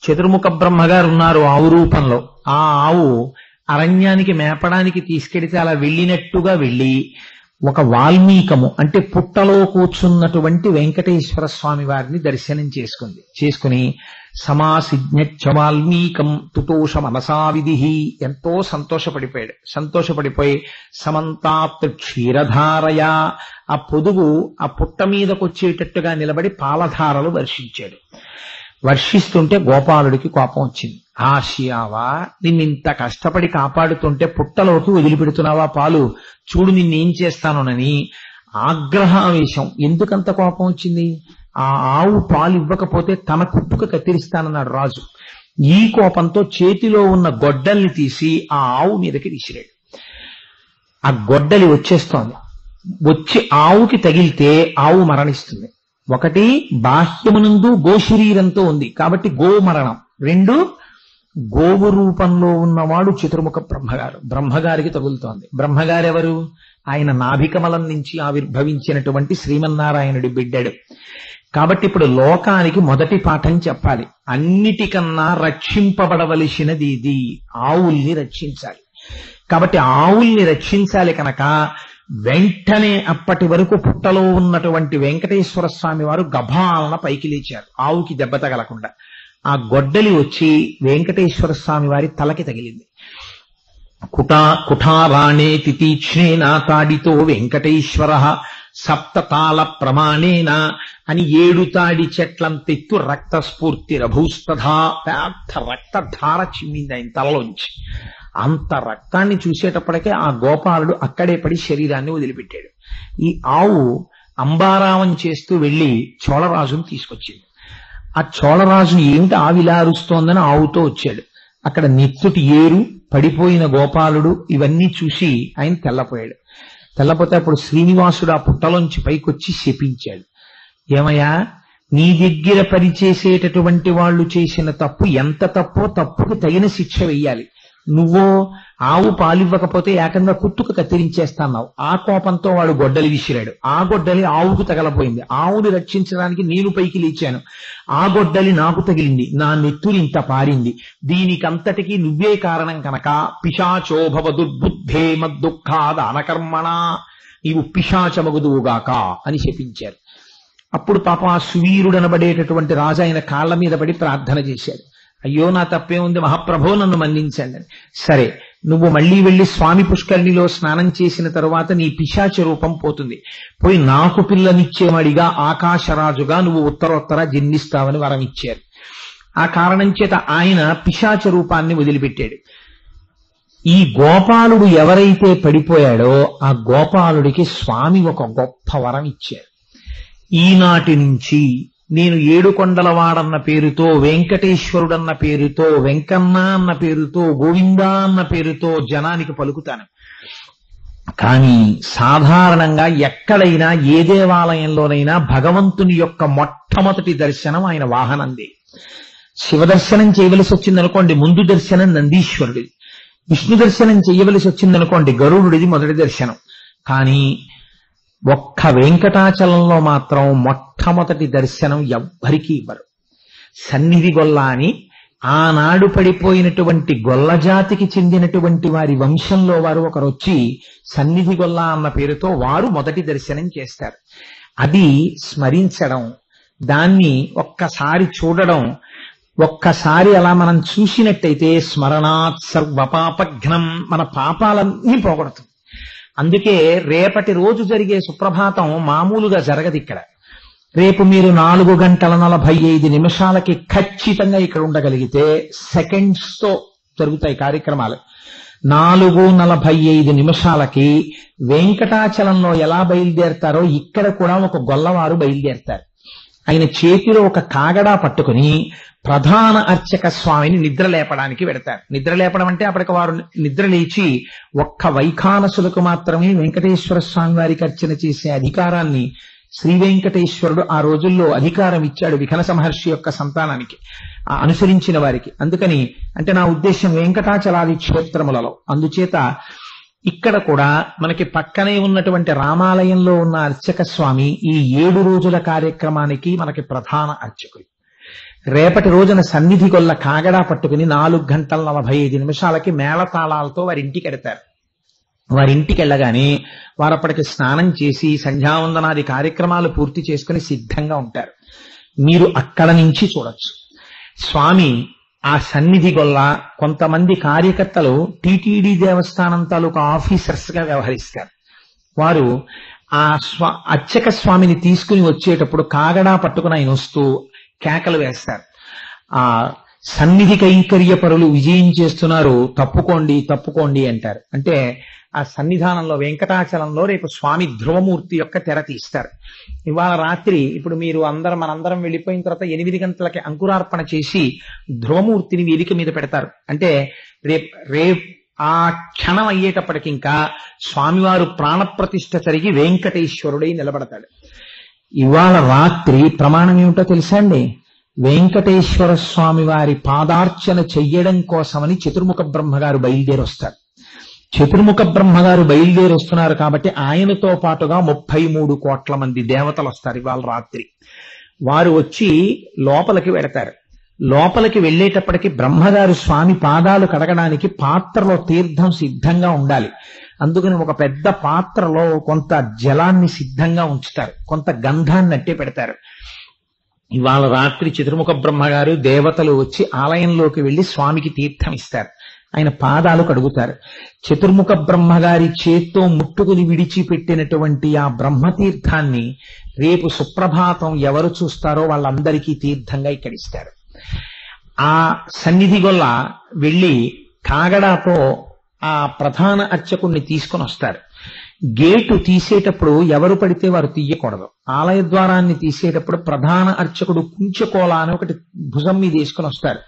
చతుర్ముఖ బ్రహ్మగారు ఉన్నారు ఆవు రూపంలో. ఆ ఆవు అరణ్యానికి మేపడానికి తీసుకెడితే అలా వెళ్ళినట్టుగా వెళ్ళి ఒక వాల్మీకము అంటే పుట్టలో కూర్చున్నటువంటి వెంకటేశ్వర స్వామి వారిని దర్శనం చేసుకుని సమాసిజ్ఞ వాల్మీకం తుతోష మనసావిధి ఎంతో సంతోషపడిపోయాడు. సంతోషపడిపోయి సమంతాత్ క్షీరధారయ, ఆ పొదుగు ఆ పుట్ట మీదకొచ్చేటట్టుగా నిలబడి పాలధారలు వర్షించాడు. వర్షిస్తుంటే గోపాలుడికి కోపం వచ్చింది. ఆశయావా, నిన్నింత కష్టపడి కాపాడుతుంటే పుట్టలోకి వదిలిపెడుతున్నావా పాలు, చూడు నిన్నేం చేస్తానోనని ఆగ్రహావేశం. ఎందుకంత కోపం వచ్చింది? ఆ ఆవు పాలు ఇవ్వకపోతే తన కుట్టుకు కత్తిరిస్తానన్నాడు రాజు. ఈ కోపంతో చేతిలో ఉన్న గొడ్డల్ని తీసి ఆ ఆవు మీదకి విసిరాడు. ఆ గొడ్డలి వచ్చేస్తోంది, వచ్చి ఆవుకి తగిలితే ఆవు మరణిస్తుంది. ఒకటి బాహ్యమునందు గోశరీరంతో ఉంది కాబట్టి గో మరణం, రెండు గోవు రూపంలో ఉన్నవాడు చతుర్ముఖ బ్రహ్మగారు. బ్రహ్మగారికి తగులుతోంది. బ్రహ్మగారెవరు? ఆయన నాభికమలం నుంచి ఆవిర్భవించినటువంటి శ్రీమన్నారాయణుడి బిడ్డడు. కాబట్టి ఇప్పుడు లోకానికి మొదటి పాఠం చెప్పాలి. అన్నిటికన్నా రక్షింపబడవలసినది ఇది, ఆవుల్ని రక్షించాలి. కాబట్టి ఆవుల్ని రక్షించాలి కనుక వెంటనే అప్పటి వరకు పుట్టలో ఉన్నటువంటి వెంకటేశ్వర స్వామి వారు గభాలన పైకి లేచారు, ఆవుకి దెబ్బ తగలకుండా. ఆ గొడ్డలి వచ్చి వెంకటేశ్వర స్వామి వారి తలకి తగిలింది. కుఠారాణే తితీక్ష్ణేన తాడితో వెంకటేశ్వర సప్తతాళ ప్రమాణేన అని 7 తాడి చెట్లంతెత్తు రక్తస్ఫూర్తి రభూస్తథా, పెద్ద రక్తధార చిమ్మింది ఆయన తలలోంచి. అంత రక్తాన్ని చూసేటప్పటికే ఆ గోపాలుడు అక్కడే పడి శరీరాన్ని వదిలిపెట్టాడు. ఈ ఆవు అంబారావం చేస్తూ వెళ్లి చోళరాజును తీసుకొచ్చింది. ఆ చోళరాజు ఏమిటి ఆవిలా అరుస్తోందని ఆవుతో వచ్చాడు. అక్కడ నెత్తుటి ఏరు, పడిపోయిన గోపాలుడు ఇవన్నీ చూసి ఆయన తెల్లపోయాడు. తెల్లపోతే అప్పుడు శ్రీనివాసుడు ఆ పుట్టలోంచి పైకొచ్చి శపించాడు. ఏమయ్యా, నీ దగ్గర పనిచేసేటటువంటి వాళ్ళు చేసిన తప్పు ఎంత తప్పో తప్పుకు తగిన శిక్ష వెయ్యాలి. నువ్వో ఆవు పాలివ్వకపోతే ఏకంగా కుత్తుకు కత్తిరించేస్తాన్నావు. ఆ కోపంతో వాడు గొడ్డలి విసిరాడు. ఆ గొడ్డలి ఆవుకు తగలపోయింది. ఆవుని రక్షించడానికి నేను పైకి లేచాను, ఆ గొడ్డలి నాకు తగిలింది, నా నెత్తురు ఇంత పారింది. దీనికంతటికీ నువ్వే కారణం కనుక పిశాచోభవ దుర్బుద్ధే మద్దుఃఖాదానకర్మణ, నీవు పిశాచమగుదువుగాక అని శపించారు. అప్పుడు పాపం ఆ సువీరుడనబడేటటువంటి రాజు ఆయన కాళ్ల మీద పడి ప్రార్థన చేశాడు. అయ్యో, నా తప్పే ఉంది మహాప్రభో, నన్ను మన్నించండి అని. సరే, నువ్వు మళ్లీ వెళ్లి స్వామి పుష్కరిణిలో స్నానం చేసిన తరువాత నీ పిశాచ రూపం పోతుంది. పోయి నాకు పిల్లనిచ్చేవాడిగా ఆకాశరాజుగా నువ్వు ఉత్తరోత్తర జన్మిస్తావని వరం ఇచ్చారు. ఆ కారణం చేత ఆయన పిశాచ రూపాన్ని వదిలిపెట్టాడు. ఈ గోపాలుడు ఎవరైతే పడిపోయాడో ఆ గోపాలుడికి స్వామి ఒక గొప్ప వరం ఇచ్చారు. ఈనాటి నుంచి నేను ఏడుకొండలవాడన్న పేరుతో, వెంకటేశ్వరుడన్న పేరుతో, వెంకన్న అన్న పేరుతో, గోవిందా అన్న పేరుతో జనానికి పలుకుతాను. కానీ సాధారణంగా ఎక్కడైనా ఏ దేవాలయంలోనైనా భగవంతుని యొక్క మొట్టమొదటి దర్శనం ఆయన వాహనంది. శివదర్శనం చేయవలసి వచ్చిందనుకోండి, ముందు దర్శనం నందీశ్వరుడిది. విష్ణు దర్శనం చేయవలసి వచ్చిందనుకోండి, గరుడుడిది మొదటి దర్శనం. కానీ ఒక్క వెంకటాచలంలో మాత్రం మొట్టమొదటి దర్శనం ఎవ్వరికీ ఇవ్వరు. సన్నిధి గొల్ల అని ఆనాడు పడిపోయినటువంటి గొల్ల జాతికి చెందినటువంటి వారి వంశంలో వారు ఒకరు వచ్చి సన్నిధి గొల్ల అన్న పేరుతో వారు మొదటి దర్శనం చేస్తారు. అది స్మరించడం, దాన్ని ఒక్కసారి చూడడం, ఒక్కసారి అలా మనం చూసినట్టయితే స్మరణాత్ సర్వపాపఘ్నం, మన పాపాలన్నీ పోగొడుతుంది. అందుకే రేపటి రోజు జరిగే సుప్రభాతం మామూలుగా జరగదు ఇక్కడ. రేపు మీరు 4:45 ఖచ్చితంగా ఇక్కడ ఉండగలిగితే సెకండ్స్ తో జరుగుతాయి కార్యక్రమాలు. 4:45 వెంకటాచలంలో ఎలా బయలుదేరతారో ఇక్కడ కూడా ఒక గొల్లవారు బయలుదేరతారు. ఆయన చేతిలో ఒక కాగడా పట్టుకుని ప్రధాన అర్చక స్వామిని నిద్ర లేపడానికి వెడతారు. నిద్ర లేపడం అంటే అప్పటికి వారు నిద్ర లేచి ఒక్క వైఖానసులకు మాత్రమే వెంకటేశ్వర స్వామి వారికి అర్చన చేసే అధికారాన్ని శ్రీ వెంకటేశ్వరుడు ఆ రోజుల్లో అధికారం ఇచ్చాడు విఘనస మహర్షి యొక్క సంతానానికి, అనుసరించిన వారికి. అందుకని అంటే నా ఉద్దేశం వెంకటాచలాది క్షేత్రములలో. అందుచేత ఇక్కడ కూడా మనకి పక్కనే ఉన్నటువంటి రామాలయంలో ఉన్న అర్చక స్వామి ఈ 7 రోజుల కార్యక్రమానికి మనకి ప్రధాన అర్చకులు. రేపటి రోజున సన్నిధి గొల్ల కాగడా పట్టుకుని 4:45 మేళతాళాలతో వారింటికి ఎడతారు. వారింటికి వెళ్ళగానే వారప్పటికి స్నానం చేసి సంధ్యావందనాది కార్యక్రమాలు పూర్తి చేసుకుని సిద్ధంగా ఉంటారు. మీరు అక్కడ నుంచి చూడొచ్చు. స్వామి ఆ సన్నిధి గొల్ల కొంతమంది కార్యకర్తలు టీటీడీ దేవస్థానం తాలూకా ఆఫీసర్స్ గా వ్యవహరిస్తారు. వారు ఆ అర్చక స్వామిని తీసుకుని వచ్చేటప్పుడు కాగడా పట్టుకుని ఆయన వస్తూ కేకలు వేస్తారు. ఆ సన్నిధి కైంకర్య పరులు విజయం చేస్తున్నారు, తప్పుకోండి తప్పుకోండి అంటారు. అంటే ఆ సన్నిధానంలో వెంకటాచలంలో రేపు స్వామి ధ్రువమూర్తి యొక్క తెర తీస్తారు. ఇవాళ రాత్రి ఇప్పుడు మీరు మనందరం వెళ్ళిపోయిన తర్వాత 8 గంటలకి అంకురార్పణ చేసి ధ్రువమూర్తిని వేదిక మీద పెడతారు. అంటే రేపు ఆ క్షణం అయ్యేటప్పటికి ఇంకా స్వామివారు ప్రాణప్రతిష్ఠ జరిగి వెంకటేశ్వరుడై నిలబడతాడు. ఇవాళ రాత్రి ప్రమాణం ఏమిటో తెలుసా అండి? వెంకటేశ్వర స్వామి వారి పాదార్చన చెయ్యడం కోసమని చతుర్ముఖ బ్రహ్మగారు బయలుదేరి వస్తారు. చతుర్ముఖ బ్రహ్మగారు బయలుదేరి వస్తున్నారు కాబట్టి ఆయనతో పాటుగా 33 కోట్ల మంది దేవతలు వస్తారు ఇవాళ రాత్రి. వారు వచ్చి లోపలికి వెడతారు. లోపలికి వెళ్లేటప్పటికి బ్రహ్మగారు స్వామి పాదాలు కడగడానికి పాత్రలో తీర్థం సిద్ధంగా ఉండాలి. అందుకని ఒక పెద్ద పాత్రలో కొంత జలాన్ని సిద్ధంగా ఉంచుతారు, కొంత గంధాన్ని అట్టే పెడతారు. ఇవాళ రాత్రి చతుర్ముఖ బ్రహ్మగారు దేవతలు వచ్చి ఆలయంలోకి వెళ్లి స్వామికి తీర్థం ఇస్తారు. ఆయన పాదాలు కడుగుతారు. చతుర్ముఖ బ్రహ్మగారి చేత్తో ముట్టుకుని విడిచిపెట్టినటువంటి ఆ బ్రహ్మతీర్థాన్ని రేపు సుప్రభాతం ఎవరు చూస్తారో వాళ్ళందరికీ తీర్థంగా ఇక్కడిస్తారు. ఆ సన్నిధి గొల్ల వెళ్లి కాగడాతో ఆ ప్రధాన అర్చకుణ్ణి తీసుకుని వస్తారు. గేటు తీసేటప్పుడు ఎవరు పడితే వారు తీయకూడదు. ఆలయ ద్వారాన్ని తీసేటప్పుడు ప్రధాన అర్చకుడు కుంచకోల అని ఒకటి భుజం మీద వేసుకుని వస్తారు.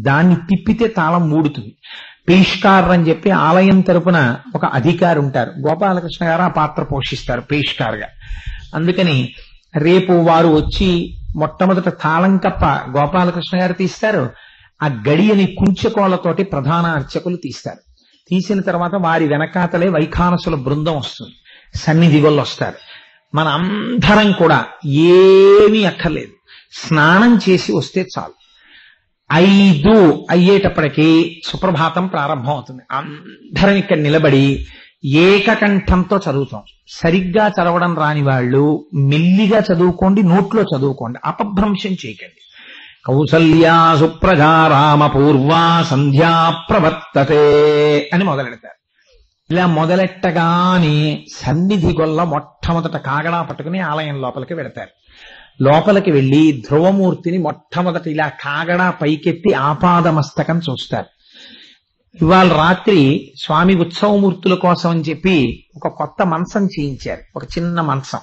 దాన్ని తిప్పితే తాళం మూడుతుంది. పేష్కార్ అని చెప్పి ఆలయం తరపున ఒక అధికారి ఉంటారు. గోపాలకృష్ణ గారు ఆ పాత్ర పోషిస్తారు పేష్కార్గా. అందుకని రేపు వారు వచ్చి మొట్టమొదట తాళం కప్ప గోపాలకృష్ణ గారు తీస్తారు. ఆ గడియని కుంచకోలతోటి ప్రధాన అర్చకులు తీస్తారు. తీసిన తర్వాత వారి వెనకాతలే వైఖానసుల బృందం వస్తుంది. సన్నిధి గొల్ల వస్తారు. మన అందరం కూడా ఏమీ అక్కర్లేదు, స్నానం చేసి వస్తే చాలు. 5 అయ్యేటప్పటికీ సుప్రభాతం ప్రారంభం అవుతుంది. అందరం ఇక్కడ నిలబడి ఏకకంఠంతో చదువుతాం. సరిగ్గా చదవడం రాని వాళ్ళు మెల్లిగా చదువుకోండి, నోట్లో చదువుకోండి, అపభ్రంశం చేయకండి. కౌసల్యా సుప్రజా రామ పూర్వా సంధ్యా ప్రవర్తతే అని మొదలెడతారు. ఇలా మొదలెట్టగానే సన్నిధి గొల్ల మొట్టమొదట కాగడా పట్టుకుని ఆలయం లోపలికి వెడతారు. లోపలికి వెళ్లి ధ్రువమూర్తిని మొట్టమొదట ఇలా కాగడా పైకెత్తి ఆపాదమస్తకం చూస్తారు. ఇవాళ రాత్రి స్వామి ఉత్సవమూర్తుల కోసం అని చెప్పి ఒక కొత్త మంచం చేయించారు, ఒక చిన్న మంచం.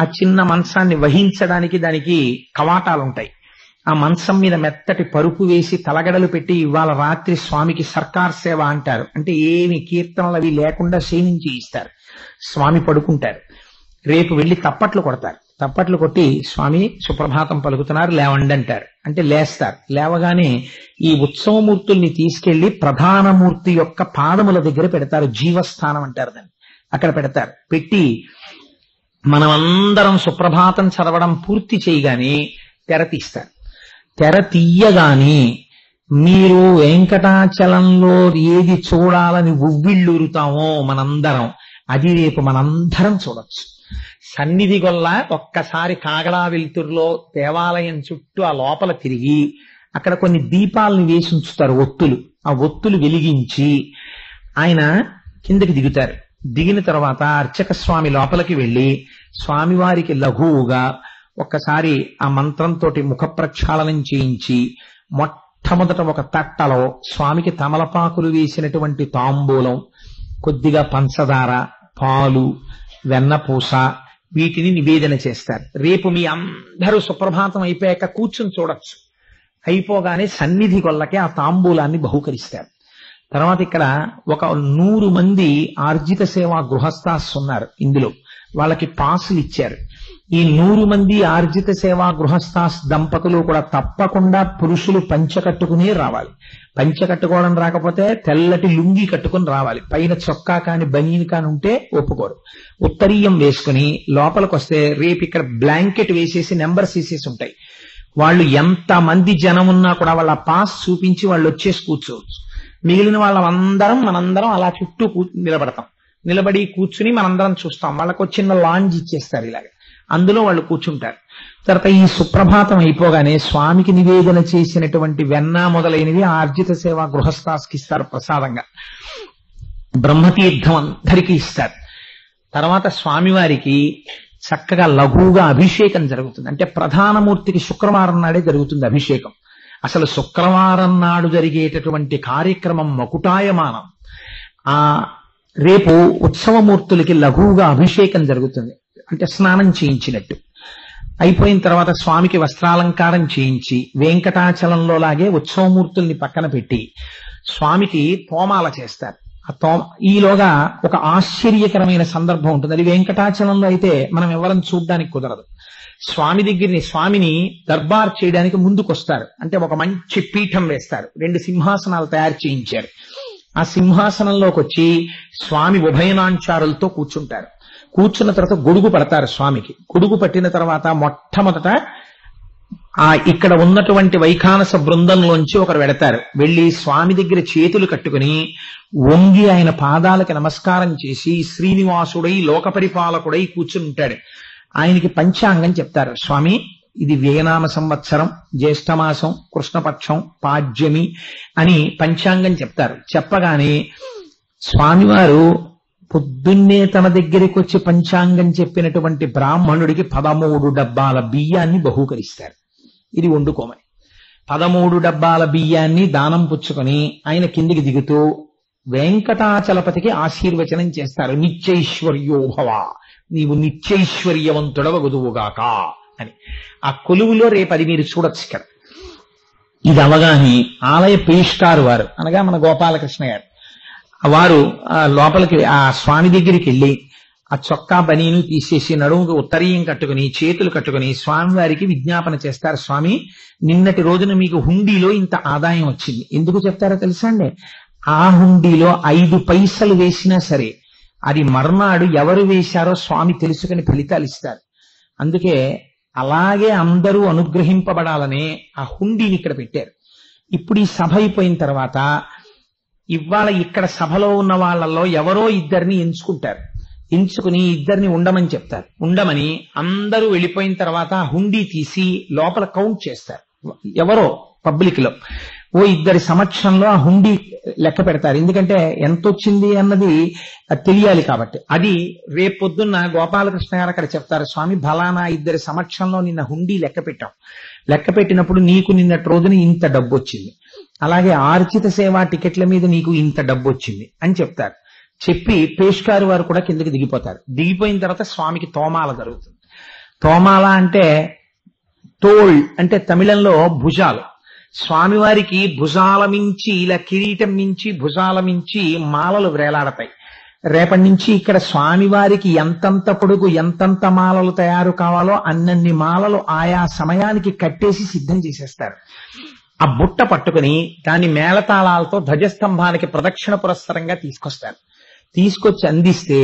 ఆ చిన్న మంచాన్ని వహించడానికి దానికి కవాటాలుంటాయి. ఆ మంచం మీద మెత్తటి పరుపు వేసి తలగడలు పెట్టి ఇవాళ రాత్రి స్వామికి సర్కార్ సేవ అంటారు. అంటే ఏమి కీర్తనలు అవి లేకుండా శయనించి ఇస్తారు. స్వామి పడుకుంటారు. రేపు వెళ్లి తప్పట్లు కొడతారు. తప్పట్లు కొట్టి స్వామి సుప్రభాతం పలుకుతున్నారు లేవండి అంటారు. అంటే లేస్తారు. లేవగానే ఈ ఉత్సవమూర్తుల్ని తీసుకెళ్లి ప్రధానమూర్తి యొక్క పాదముల దగ్గర పెడతారు. జీవస్థానం అంటారు దాన్ని. అక్కడ పెడతారు. పెట్టి మనమందరం సుప్రభాతం చదవడం పూర్తి చేయగానే తెర తీస్తారు. తెర తీయగానే మీరు వెంకటాచలంలో ఏది చూడాలని ఉవ్విళ్ళూరుతామో మనందరం, అది రేపు మనందరం చూడొచ్చు. సన్నిధి గొల్ల ఒక్కసారి కాగడా వెలుతురులో దేవాలయం చుట్టూ ఆ లోపల తిరిగి అక్కడ కొన్ని దీపాలను వేసి ఉంచుతారు, ఒత్తులు. ఆ ఒత్తులు వెలిగించి ఆయన కిందకి దిగుతారు. దిగిన తర్వాత అర్చక స్వామి లోపలికి వెళ్లి స్వామివారికి లఘువుగా ఒక్కసారి ఆ మంత్రంతో ముఖ ప్రక్షాళనం చేయించి మొట్టమొదట ఒక తట్టలో స్వామికి తమలపాకులు వేసినటువంటి తాంబూలం, కొద్దిగా పంచదార, పాలు, వెన్నపూస వీటిని నివేదన చేస్తారు. రేపు మీ అందరూ సుప్రభాతం అయిపోయాక కూర్చుని చూడొచ్చు. అయిపోగానే సన్నిధి గొల్లకి ఆ తాంబూలాన్ని బహుకరిస్తారు. తర్వాత ఇక్కడ ఒక 100 మంది ఆర్జిత సేవా గృహస్థాస్ ఉన్నారు. ఇందులో వాళ్ళకి పాసులు ఇచ్చారు. ఈ 100 మంది ఆర్జిత సేవా గృహస్థాస్ దంపతులు కూడా తప్పకుండా పురుషులు పంచె కట్టుకునే రావాలి. పంచె కట్టుకోవడం రాకపోతే తెల్లటి లుంగి కట్టుకుని రావాలి. పైన చొక్కా కాని బనీన్ కాని ఉంటే ఒప్పుకోరు. ఉత్తరీయం వేసుకుని లోపలికి వస్తే రేపు ఇక్కడ బ్లాంకెట్ వేసేసి నెంబర్స్ వేసేసి ఉంటాయి. వాళ్ళు ఎంత మంది జనం ఉన్నా కూడా వాళ్ళ పాస్ చూపించి వాళ్ళు వచ్చేసి కూర్చోవచ్చు. మిగిలిన వాళ్ళందరం మనందరం అలా చుట్టూ నిలబడతాం. నిలబడి కూర్చుని మనందరం చూస్తాం. వాళ్ళకు చిన్న లాంజ్ ఇచ్చేస్తారు ఇలాగ, అందులో వాళ్ళు కూర్చుంటారు. తర్వాత ఈ సుప్రభాతం అయిపోగానే స్వామికి నివేదన చేసినటువంటి వెన్న మొదలైనవి ఆర్జిత సేవ గృహస్థాస్కి ఇస్తారు ప్రసాదంగా. బ్రహ్మతీర్థం అందరికీ ఇస్తారు. తర్వాత స్వామివారికి చక్కగా లఘువుగా అభిషేకం జరుగుతుంది. అంటే ప్రధానమూర్తికి శుక్రవారం నాడే జరుగుతుంది అభిషేకం. అసలు శుక్రవారం నాడు జరిగేటటువంటి కార్యక్రమం మకుటాయమానం. రేపు ఉత్సవమూర్తులకి లఘువుగా అభిషేకం జరుగుతుంది, అంటే స్నానం చేయించినట్టు. అయిపోయిన తర్వాత స్వామికి వస్త్రాలంకారం చేయించి వెంకటాచలంలో లాగే ఉత్సవమూర్తుల్ని పక్కన పెట్టి స్వామికి తోమాల చేస్తారు. ఆ ఈలోగా ఒక ఆశ్చర్యకరమైన సందర్భం ఉంటుంది. అది వెంకటాచలంలో అయితే మనం ఎవరం చూడ్డానికి కుదరదు. స్వామిని దర్బార్ చేయడానికి ముందుకొస్తారు. అంటే ఒక మంచి పీఠం వేస్తారు, 2 సింహాసనాలు తయారు చేయించారు. ఆ సింహాసనంలోకి వచ్చి స్వామి ఉభయనాంచారులతో కూర్చుంటారు. కూర్చున్న తర్వాత గొడుగు పడతారు స్వామికి. గొడుగు పట్టిన తర్వాత మొట్టమొదట ఇక్కడ ఉన్నటువంటి వైఖానస బృందంలోంచి ఒకరు వెడతారు. వెళ్లి స్వామి దగ్గర చేతులు కట్టుకుని వంగి ఆయన పాదాలకి నమస్కారం చేసి శ్రీనివాసుడై లోక పరిపాలకుడై కూర్చుని ఉంటాడు. ఆయనకి పంచాంగం చెప్తారు. స్వామి, ఇది వ్యయనామ సంవత్సరం, జ్యేష్ఠమాసం, కృష్ణపక్షం, పాడ్యమి అని పంచాంగం చెప్తారు. చెప్పగానే స్వామివారు పొద్దున్నే తన దగ్గరికి వచ్చి పంచాంగం చెప్పినటువంటి బ్రాహ్మణుడికి 13 డబ్బాల బియ్యాన్ని బహూకరిస్తారు. ఇది వండుకోమని 13 డబ్బాల బియ్యాన్ని దానం పుచ్చుకొని ఆయన కిందికి దిగుతూ వెంకటాచలపతికి ఆశీర్వచనం చేస్తారు. నిత్యైశ్వర్యోభవ, నీవు నిత్యైశ్వర్యవంతుడవగుదువుగాక అని. ఆ కొలువులో రేపది మీరు చూడొచ్చు. ఇక్కడ ఇది అవగానే ఆలయ పేష్కారు వారు అనగా మన గోపాలకృష్ణ గారు వారు లోపలికి ఆ స్వామి దగ్గరికి వెళ్ళి ఆ చొక్కా బనీను తీసేసి నడుముకు ఉత్తరీయం కట్టుకుని చేతులు కట్టుకుని స్వామివారికి విజ్ఞాపన చేస్తారు. స్వామి, నిన్నటి రోజున మీకు హుండీలో ఇంత ఆదాయం వచ్చింది. ఎందుకు చెప్తారో తెలుసా అండి? ఆ హుండీలో 5 పైసలు వేసినా సరే అది మర్నాడు ఎవరు వేశారో స్వామి తెలుసుకుని ఫలితాలు ఇస్తారు. అందుకే అలాగే అందరూ అనుగ్రహింపబడాలనే ఆ హుండీని ఇక్కడ పెట్టారు. ఇప్పుడు ఈ సభ అయిపోయిన తర్వాత ఇవాళ ఇక్కడ సభలో ఉన్న వాళ్ళల్లో ఎవరో 2 ఎంచుకుంటారు. ఎంచుకుని 2 ఉండమని చెప్తారు. ఉండమని అందరూ వెళ్ళిపోయిన తర్వాత హుండీ తీసి లోపల కౌంట్ చేస్తారు. ఎవరో పబ్లిక్ లో 2 సమక్షంలో ఆ హుండీ లెక్క పెడతారు. ఎందుకంటే ఎంత వచ్చింది అన్నది తెలియాలి కాబట్టి. అది రేపొద్దున్న గోపాలకృష్ణ గారు అక్కడ చెప్తారు. స్వామి, ఫలానా 2 సమక్షంలో నిన్న హుండీ లెక్క పెట్టాం. లెక్క పెట్టినప్పుడు నీకు నిన్నటి రోజున ఇంత డబ్బు వచ్చింది, అలాగే ఆర్జిత సేవా టికెట్ల మీద నీకు ఇంత డబ్బు వచ్చింది అని చెప్తారు. చెప్పి పేష్కారు వారు కూడా కిందకి దిగిపోతారు. దిగిపోయిన తర్వాత స్వామికి తోమాల జరుగుతుంది. తోమాల అంటే తోళ్ అంటే తమిళంలో భుజాలు. స్వామివారికి భుజాల మించి ఇలా కిరీటం మించి భుజాల మించి మాలలు వేలాడతాయి. రేపటి నుంచి ఇక్కడ స్వామివారికి ఎంతంత పొడుగు ఎంతంత మాలలు తయారు కావాలో అన్నన్ని మాలలు ఆయా సమయానికి కట్టేసి సిద్ధం చేసేస్తారు. ఆ బుట్ట పట్టుకుని దాని మేళతాళాలతో ధ్వజస్తంభానికి ప్రదక్షిణ పురస్సరంగా తీసుకొస్తారు. తీసుకొచ్చి అందిస్తే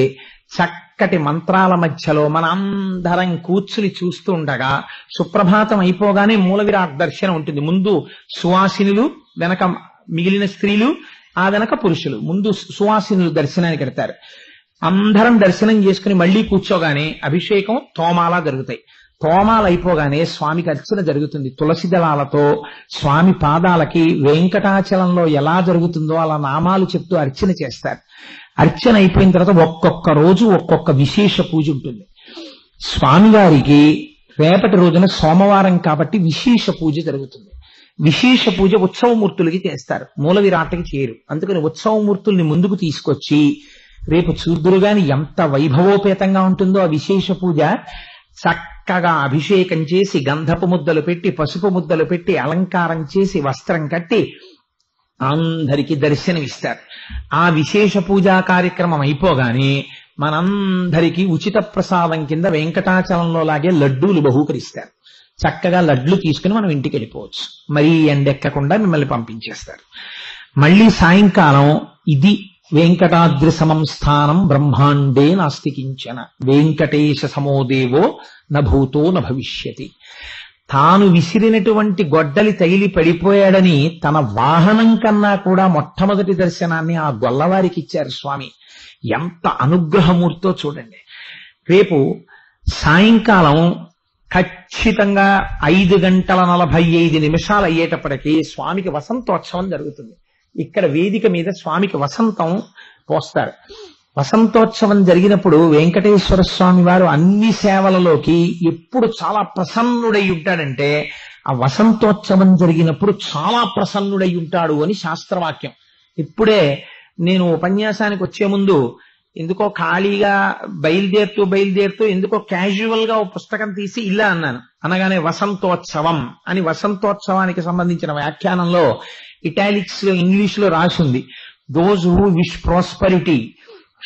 చక్కటి మంత్రాల మధ్యలో మన అందరం కూర్చుని చూస్తూ ఉండగా సుప్రభాతం అయిపోగానే మూల విరాట్ దర్శనం ఉంటుంది. ముందు సువాసినులు, వెనక మిగిలిన స్త్రీలు, ఆ వెనక పురుషులు. ముందు సువాసినులు దర్శనానికి వెళ్తారు. అందరం దర్శనం చేసుకుని మళ్లీ కూర్చోగానే అభిషేకం, తోమాల జరుగుతాయి. తోమాలు అయిపోగానే స్వామికి అర్చన జరుగుతుంది. తులసి దళాలతో స్వామి పాదాలకి వెంకటాచలంలో ఎలా జరుగుతుందో అలా నామాలు చెప్తూ అర్చన చేస్తారు. అర్చన అయిపోయిన తర్వాత ఒక్కొక్క రోజు ఒక్కొక్క విశేష పూజ ఉంటుంది. స్వామివారికి రేపటి రోజున సోమవారం కాబట్టి విశేష పూజ జరుగుతుంది. విశేష పూజ ఉత్సవమూర్తులకి చేస్తారు, మూల విరాటకి చేయరు. అందుకని ఉత్సవమూర్తుల్ని ముందుకు తీసుకొచ్చి రేపు చూద్దురుగాని ఎంత వైభవోపేతంగా ఉంటుందో ఆ విశేష పూజ. చక్కగా అభిషేకం చేసి గంధపు ముద్దలు పెట్టి పసుపు ముద్దలు పెట్టి అలంకారం చేసి వస్త్రం కట్టి అందరికీ దర్శనమిస్తారు. ఆ విశేష పూజా కార్యక్రమం అయిపోగానే మనందరికీ ఉచిత ప్రసాదం కింద వెంకటాచలంలో లాగే లడ్డూలు బహూకరిస్తారు. చక్కగా లడ్లు తీసుకుని మనం ఇంటికి వెళ్ళిపోవచ్చు. మరీ ఎండెక్కకుండా మిమ్మల్ని పంపించేస్తారు. మళ్ళీ సాయంకాలం ఇది వెంకటాద్రి సమం స్థానం బ్రహ్మాండే నాస్తి కించన వెంకటేశ సమోదేవో నభూతో నభవిష్యతి. తాను విసిరినటువంటి గొడ్డలి తగిలి పడిపోయాడని తన వాహనం కన్నా కూడా మొట్టమొదటి దర్శనాన్ని ఆ గొల్లవారికి ఇచ్చారు స్వామి. ఎంత అనుగ్రహమూర్తో చూడండి. రేపు సాయంకాలం ఖచ్చితంగా 5:45 అయ్యేటప్పటికీ స్వామికి వసంతోత్సవం జరుగుతుంది. ఇక్కడ వేదిక మీద స్వామికి వసంతం పోస్తారు. వసంతోత్సవం జరిగినప్పుడు వెంకటేశ్వర స్వామి వారు అన్ని సేవలలోకి ఎప్పుడు చాలా ప్రసన్నుడై ఉంటాడంటే ఆ వసంతోత్సవం జరిగినప్పుడు చాలా ప్రసన్నుడై ఉంటాడు అని శాస్త్రవాక్యం. ఇప్పుడే నేను ఉపన్యాసానికి వచ్చే ముందు ఎందుకో ఖాళీగా బయలుదేరుతూ ఎందుకో క్యాజువల్ గా ఓ పుస్తకం తీసి ఇలా అన్నాను. అనగానే వసంతోత్సవం అని వసంతోత్సవానికి సంబంధించిన వ్యాఖ్యానంలో ఇటాలిక్స్ లో ఇంగ్లీష్ లో రాసింది. Those who wish prosperity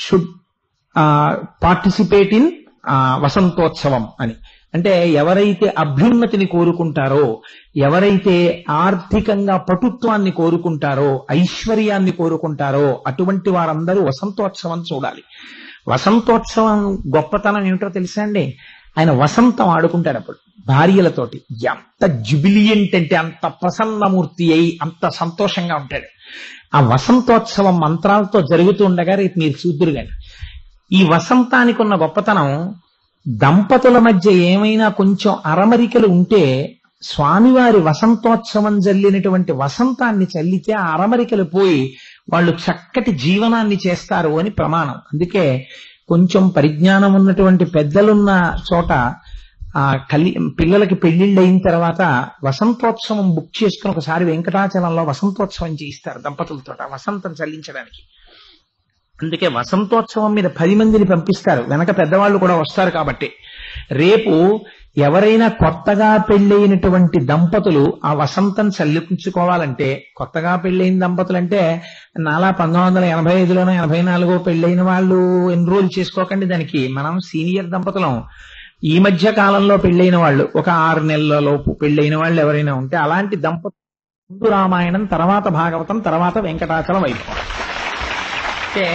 should participate in Vasantotsavam అని. అంటే ఎవరైతే అభ్యున్నతిని కోరుకుంటారో, ఎవరైతే ఆర్థికంగా పటుత్వాన్ని కోరుకుంటారో, ఐశ్వర్యాన్ని కోరుకుంటారో అటువంటి వారందరూ వసంతోత్సవం చూడాలి. వసంతోత్సవం గొప్పతనం ఏమిటో తెలుసా అండి? ఆయన వసంతం ఆడుకుంటాడు అప్పుడు భార్యలతోటి. ఎంత జుబిలియంట్ అంటే అంత ప్రసన్నమూర్తి అయి అంత సంతోషంగా ఉంటాడు. ఆ వసంతోత్సవం మంత్రాలతో జరుగుతూ ఉండగా రేపు మీరు చూద్దురు గాని. ఈ వసంతానికి ఉన్న గొప్పతనం, దంపతుల మధ్య ఏమైనా కొంచెం అరమరికలు ఉంటే స్వామివారి వసంతోత్సవం జల్లినటువంటి వసంతాన్ని చల్లితే ఆ అరమరికలు పోయి వాళ్ళు చక్కటి జీవనాన్ని చేస్తారు అని ప్రమాణం. అందుకే కొంచెం పరిజ్ఞానం ఉన్నటువంటి పెద్దలున్న చోట పిల్లలకి పెళ్లిళ్ళు అయిన తర్వాత వసంతోత్సవం బుక్ చేసుకుని ఒకసారి వెంకటాచలంలో వసంతోత్సవం చేయిస్తారు దంపతులతో వసంతం చల్లించడానికి. అందుకే వసంతోత్సవం మీద 10 మందిని పంపిస్తారు, వెనక పెద్దవాళ్ళు కూడా వస్తారు. కాబట్టి రేపు ఎవరైనా కొత్తగా పెళ్ళైనటువంటి దంపతులు ఆ వసంతం చల్లించుకోవాలంటే, కొత్తగా పెళ్ళైన దంపతులు అంటే నాలా 1985లోనో 84 పెళ్ళైన వాళ్ళు ఎన్రోల్ చేసుకోకండి దానికి. మనం సీనియర్ దంపతులం. ఈ మధ్య కాలంలో పెళ్ళైన వాళ్ళు, ఒక 6 నెలల లోపు పెళ్ళైన వాళ్ళు ఎవరైనా ఉంటే అలాంటి దంపతులు ముందు రామాయణం, తర్వాత భాగవతం, తర్వాత వెంకటాచలం వైభవం. అంటే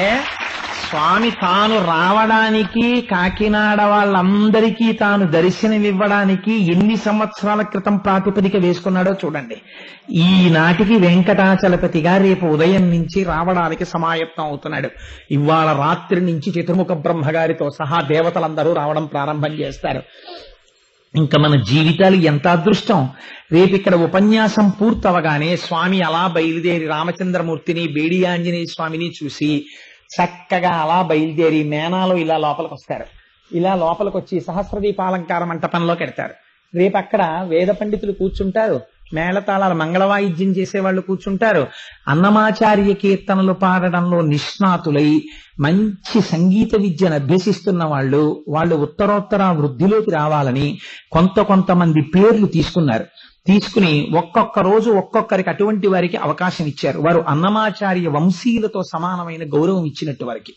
స్వామి తాను రావడానికి, కాకినాడ వాళ్ళందరికీ తాను దర్శనమివ్వడానికి ఎన్ని సంవత్సరాల క్రితం ప్రాతిపదిక వేసుకున్నాడో చూడండి. ఈనాటికి వెంకటాచలపతిగా రేపు ఉదయం నుంచి రావడానికి సమాయత్తం అవుతున్నాడు. ఇవాళ రాత్రి నుంచి చతుర్ముఖ బ్రహ్మగారితో సహా దేవతలందరూ రావడం ప్రారంభం చేస్తారు. ఇంకా మన జీవితాలు ఎంత అదృష్టం. రేపు ఇక్కడ ఉపన్యాసం పూర్తవగానే స్వామి అలా బయలుదేరి రామచంద్రమూర్తిని, బేడి ఆంజనేయ స్వామిని చూసి చక్కగా అలా బయలుదేరి మేనాలో ఇలా లోపలికి వస్తారు. ఇలా లోపలికి వచ్చి సహస్రదీపాలంకార మంటపంలోకి ఎడతారు. రేపు అక్కడ వేద పండితులు కూర్చుంటారు, మేళతాళాల మంగళవాయిద్యం చేసేవాళ్ళు కూర్చుంటారు. అన్నమాచార్య కీర్తనలు పాడడంలో నిష్ణాతులై మంచి సంగీత విద్యను అభ్యసిస్తున్న వాళ్ళు ఉత్తరోత్తర వృద్ధిలోకి రావాలని కొంతమంది పేర్లు తీసుకుని ఒక్కొక్క రోజు ఒక్కొక్కరికి అటువంటి వారికి అవకాశం ఇచ్చారు. వారు అన్నమాచార్య వంశీయులతో సమానమైన గౌరవం ఇచ్చినట్టు వారికి.